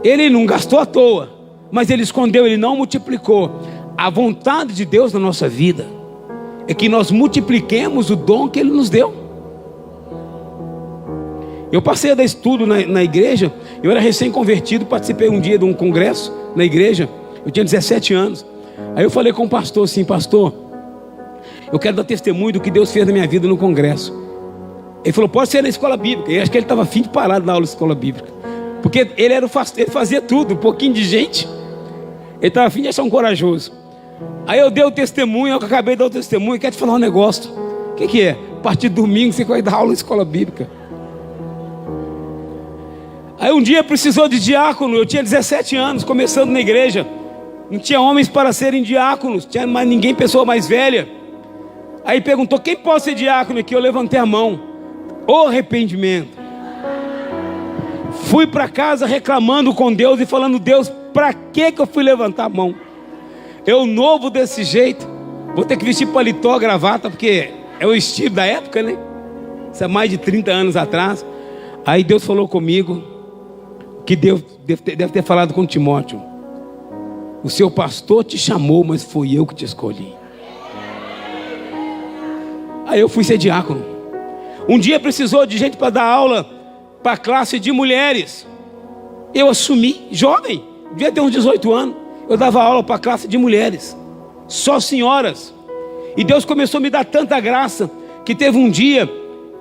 Ele não gastou à toa, mas ele escondeu, ele não multiplicou. A vontade de Deus na nossa vida é que nós multipliquemos o dom que Ele nos deu. Eu passei a dar estudo na igreja. Eu era recém-convertido, participei um dia de um congresso na igreja. Eu tinha 17 anos. Aí eu falei com o pastor assim: pastor, eu quero dar testemunho do que Deus fez na minha vida no congresso. Ele falou: pode ser na escola bíblica. Eu acho que ele estava afim de parar da aula de escola bíblica, porque ele fazia tudo, um pouquinho de gente. Ele estava afim de achar um corajoso. Aí eu dei o testemunho, eu acabei de dar o testemunho. Quero te falar um negócio. O que é? A partir de domingo você vai dar aula na escola bíblica. Aí um dia precisou de diácono. Eu tinha 17 anos, começando na igreja. Não tinha homens para serem diáconos, tinha mais ninguém, pessoa mais velha. Aí perguntou: quem pode ser diácono aqui? Eu levantei a mão. O arrependimento. Fui para casa reclamando com Deus e falando: Deus, para que eu fui levantar a mão? Eu novo desse jeito, vou ter que vestir paletó, gravata, porque é o estilo da época, né? Isso é mais de 30 anos atrás. Aí Deus falou comigo, que Deus deve ter falado com Timóteo: o seu pastor te chamou, mas foi eu que te escolhi. Aí eu fui ser diácono. Um dia precisou de gente para dar aula para a classe de mulheres. Eu assumi, jovem, devia ter uns 18 anos. Eu dava aula para a classe de mulheres, só senhoras. E Deus começou a me dar tanta graça, que teve um dia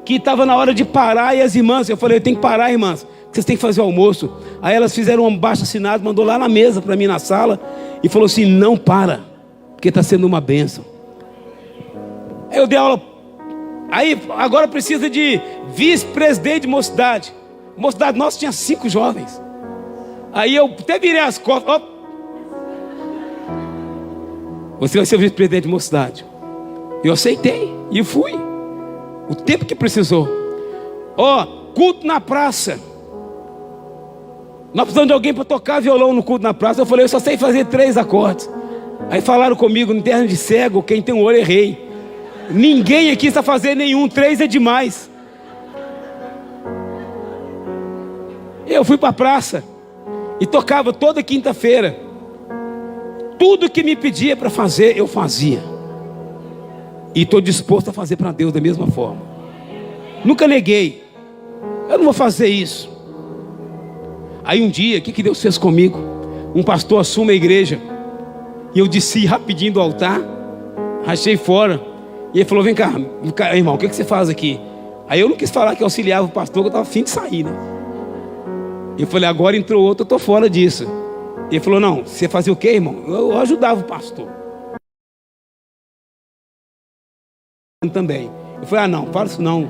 que estava na hora de parar, e as irmãs, eu falei: eu tenho que parar, irmãs, vocês têm que fazer o almoço. Aí elas fizeram um abaixo-assinado, mandou lá na mesa para mim na sala, e falou assim: não para, porque está sendo uma bênção. Aí eu dei aula. Aí agora precisa de vice-presidente de mocidade. Mocidade nossa tinha 5 jovens. Aí eu até virei as costas: ó, você vai ser o vice-presidente de mocidade. Eu aceitei e fui. O tempo que precisou. Ó, culto na praça. Nós precisamos de alguém para tocar violão no culto na praça. Eu falei: eu só sei fazer 3 acordes. Aí falaram comigo: no terno de cego, quem tem um olho é rei. Ninguém aqui está fazendo nenhum, 3 é demais. Eu fui para a praça e tocava toda quinta-feira. Tudo que me pedia para fazer, eu fazia. E estou disposto a fazer para Deus da mesma forma. Nunca neguei. Eu não vou fazer isso. Aí um dia, o que Deus fez comigo? Um pastor assume a igreja. E eu desci rapidinho do altar, rachei fora. E ele falou: vem cá, irmão, o que você faz aqui? Aí eu não quis falar que eu auxiliava o pastor, que eu estava afim de sair, né? Eu falei: agora entrou outro, eu estou fora disso. Ele falou: não, você fazia o quê, irmão? Eu ajudava o pastor também. Eu falei: ah, não, fala isso não.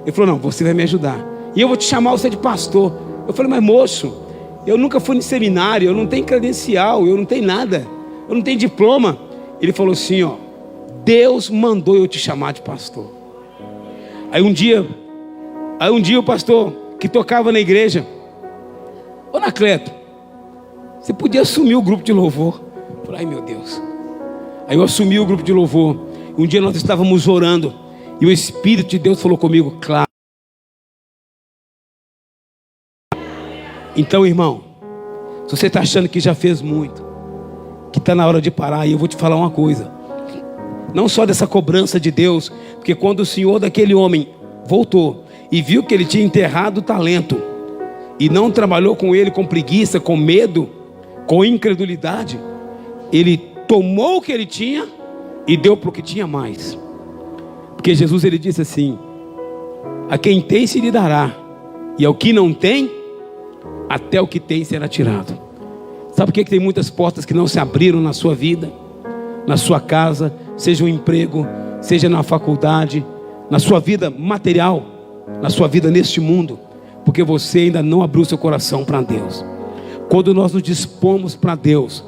Ele falou: não, você vai me ajudar, e eu vou te chamar você de pastor. Eu falei: mas moço, eu nunca fui no seminário, eu não tenho credencial, eu não tenho nada, eu não tenho diploma. Ele falou assim: ó, Deus mandou eu te chamar de pastor. Aí um dia o pastor que tocava na igreja: ô Anacleto, você podia assumir o grupo de louvor. Eu falei: ai meu Deus. Aí eu assumi o grupo de louvor. Um dia nós estávamos orando e o Espírito de Deus falou comigo: claro. Então, irmão, se você está achando que já fez muito, que está na hora de parar, e eu vou te falar uma coisa. Não só dessa cobrança de Deus, porque quando o senhor daquele homem voltou e viu que ele tinha enterrado o talento e não trabalhou com ele com preguiça, com medo, Com incredulidade, ele tomou o que ele tinha e deu para o que tinha mais. Porque Jesus, ele disse assim: a quem tem se lhe dará, e ao que não tem, até o que tem será tirado. Sabe por que tem muitas portas que não se abriram na sua vida, na sua casa, seja um emprego, seja na faculdade, na sua vida material, na sua vida neste mundo? Porque você ainda não abriu seu coração para Deus. Quando nós nos dispomos para Deus,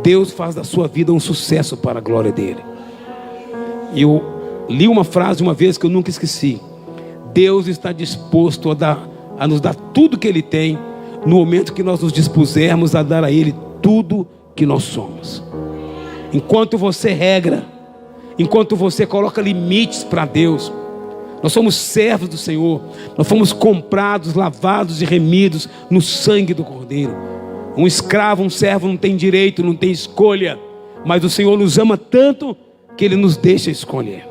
Deus faz da sua vida um sucesso para a glória dele. E eu li uma frase uma vez que eu nunca esqueci: Deus está disposto a nos dar tudo que Ele tem, no momento que nós nos dispusermos a dar a Ele tudo que nós somos. Enquanto você regra, enquanto você coloca limites para Deus, nós somos servos do Senhor, nós fomos comprados, lavados e remidos no sangue do Cordeiro. Um escravo, um servo não tem direito, não tem escolha, mas o Senhor nos ama tanto que Ele nos deixa escolher.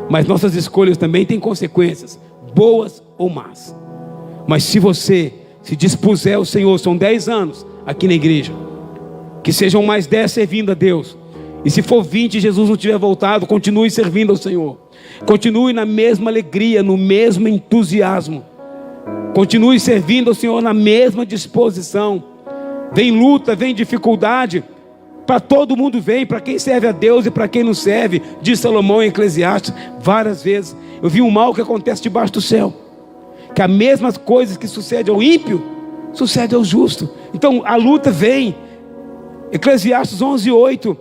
Mas nossas escolhas também têm consequências, boas ou más. Mas se você se dispuser ao Senhor, são 10 anos aqui na igreja, que sejam mais 10 servindo a Deus. E se for 20 e Jesus não tiver voltado, continue servindo ao Senhor. Continue na mesma alegria, no mesmo entusiasmo. Continue servindo ao Senhor na mesma disposição. Vem luta, vem dificuldade, para todo mundo vem, para quem serve a Deus e para quem não serve, diz Salomão em Eclesiastes várias vezes. Eu vi um mal que acontece debaixo do céu, que as mesmas coisas que sucedem ao ímpio, sucedem ao justo. Então a luta vem. Eclesiastes 11:8.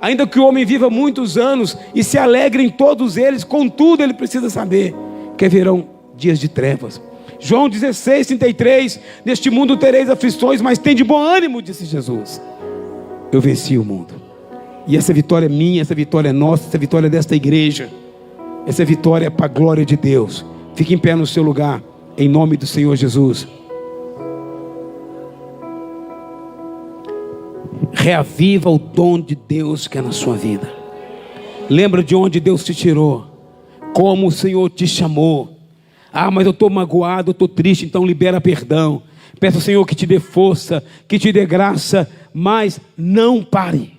Ainda que o homem viva muitos anos e se alegre em todos eles, contudo ele precisa saber que haverão dias de trevas. João 16:33. Neste mundo tereis aflições, mas tem de bom ânimo, disse Jesus. Eu venci o mundo. E essa vitória é minha, essa vitória é nossa, essa vitória é desta igreja. Essa vitória é para a glória de Deus. Fique em pé no seu lugar, em nome do Senhor Jesus. Reaviva o dom de Deus que é na sua vida. Lembra de onde Deus te tirou, como o Senhor te chamou. Ah, mas eu estou magoado, eu estou triste. Então libera perdão. Peça ao Senhor que te dê força, que te dê graça. Mas não pare.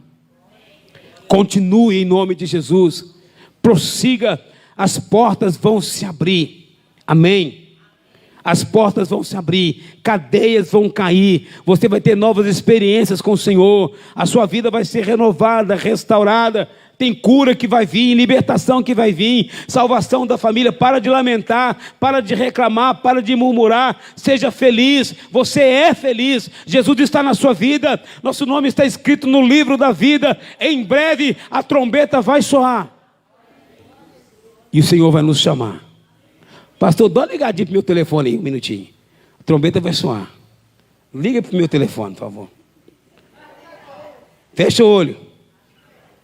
Continue em nome de Jesus. Prossiga. As portas vão se abrir. Amém. As portas vão se abrir, cadeias vão cair, você vai ter novas experiências com o Senhor, a sua vida vai ser renovada, restaurada. Tem cura que vai vir, libertação que vai vir, salvação da família. Para de lamentar, para de reclamar, para de murmurar. Seja feliz, você é feliz. Jesus está na sua vida, nosso nome está escrito no livro da vida. Em breve a trombeta vai soar e o Senhor vai nos chamar. Pastor, dá uma ligadinha para o meu telefone aí, um minutinho. A trombeta vai soar. Liga para o meu telefone, por favor. Fecha o olho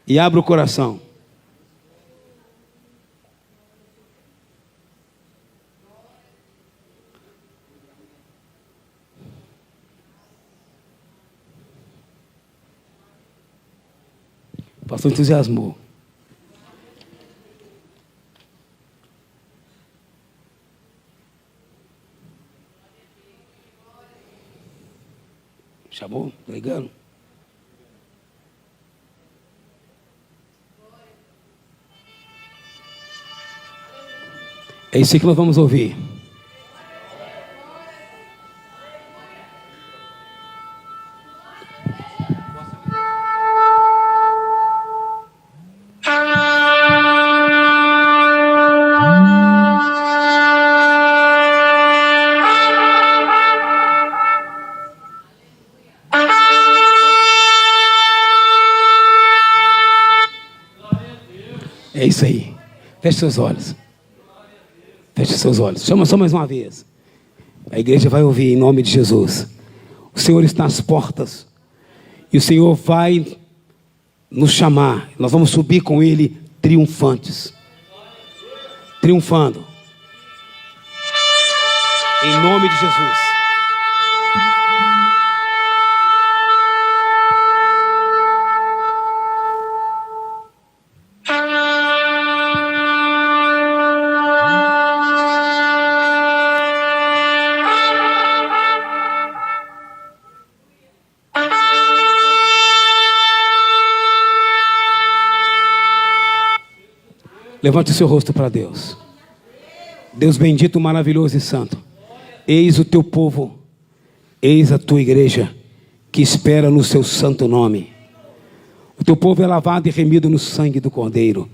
e abre o coração. O pastor entusiasmou. Chamou? Tá ligando? É isso que nós vamos ouvir. É isso aí. Feche seus olhos. Feche seus olhos. Chama só mais uma vez. A igreja vai ouvir em nome de Jesus. O Senhor está às portas. E o Senhor vai nos chamar. Nós vamos subir com Ele triunfantes. Triunfando. Em nome de Jesus. Levante o seu rosto para Deus. Deus bendito, maravilhoso e santo, eis o teu povo, eis a tua igreja, que espera no seu santo nome. O teu povo é lavado e remido no sangue do Cordeiro.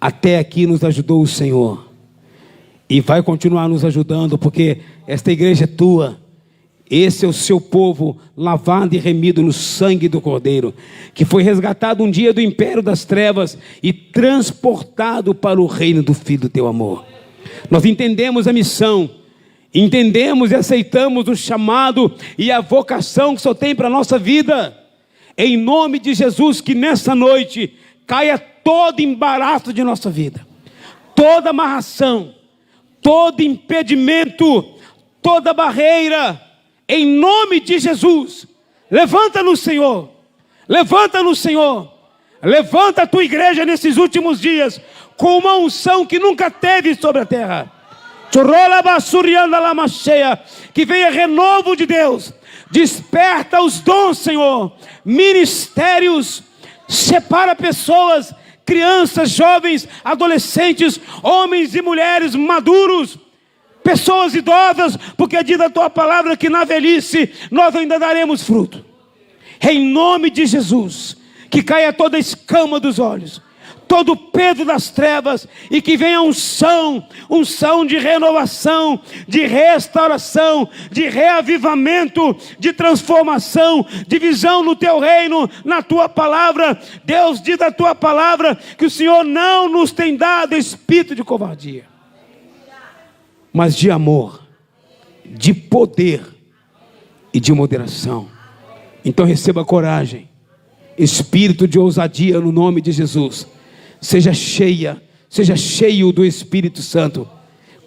Até aqui nos ajudou o Senhor, e vai continuar nos ajudando, porque esta igreja é tua. Esse é o seu povo, lavado e remido no sangue do Cordeiro, que foi resgatado um dia do império das trevas e transportado para o reino do Filho do teu amor. Nós entendemos a missão, entendemos e aceitamos o chamado e a vocação que o Senhor tem para a nossa vida. Em nome de Jesus, que nessa noite caia todo embaraço de nossa vida, toda amarração, todo impedimento, toda barreira. Em nome de Jesus, levanta-nos, Senhor, levanta-nos, Senhor, levanta a tua igreja nesses últimos dias, com uma unção que nunca teve sobre a terra. Que venha renovo de Deus, desperta os dons, Senhor, ministérios, separa pessoas, crianças, jovens, adolescentes, homens e mulheres maduros, pessoas idosas, porque diz a tua palavra que na velhice nós ainda daremos fruto. Em nome de Jesus, que caia toda a escama dos olhos, todo o peso das trevas, e que venha unção de renovação, de restauração, de reavivamento, de transformação, de visão no teu reino, na tua palavra. Deus, diz a tua palavra que o Senhor não nos tem dado espírito de covardia, mas de amor, de poder e de moderação. Então receba coragem, espírito de ousadia no nome de Jesus. Seja cheio do Espírito Santo.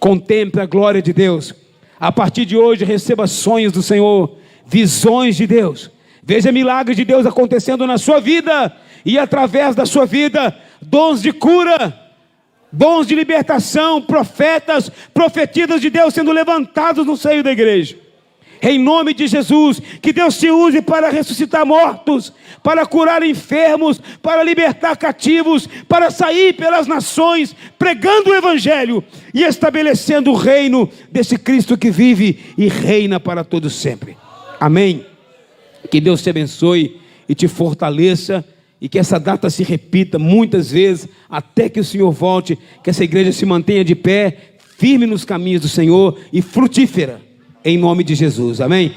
Contemple a glória de Deus. A partir de hoje receba sonhos do Senhor, visões de Deus. Veja milagres de Deus acontecendo na sua vida e através da sua vida, dons de cura, dons de libertação, profetas, profetisas de Deus sendo levantados no seio da igreja. Em nome de Jesus, que Deus te use para ressuscitar mortos, para curar enfermos, para libertar cativos, para sair pelas nações, pregando o Evangelho e estabelecendo o reino desse Cristo que vive e reina para todos sempre. Amém. Que Deus te abençoe e te fortaleça, e que essa data se repita muitas vezes, até que o Senhor volte, que essa igreja se mantenha de pé, firme nos caminhos do Senhor e frutífera, em nome de Jesus, amém?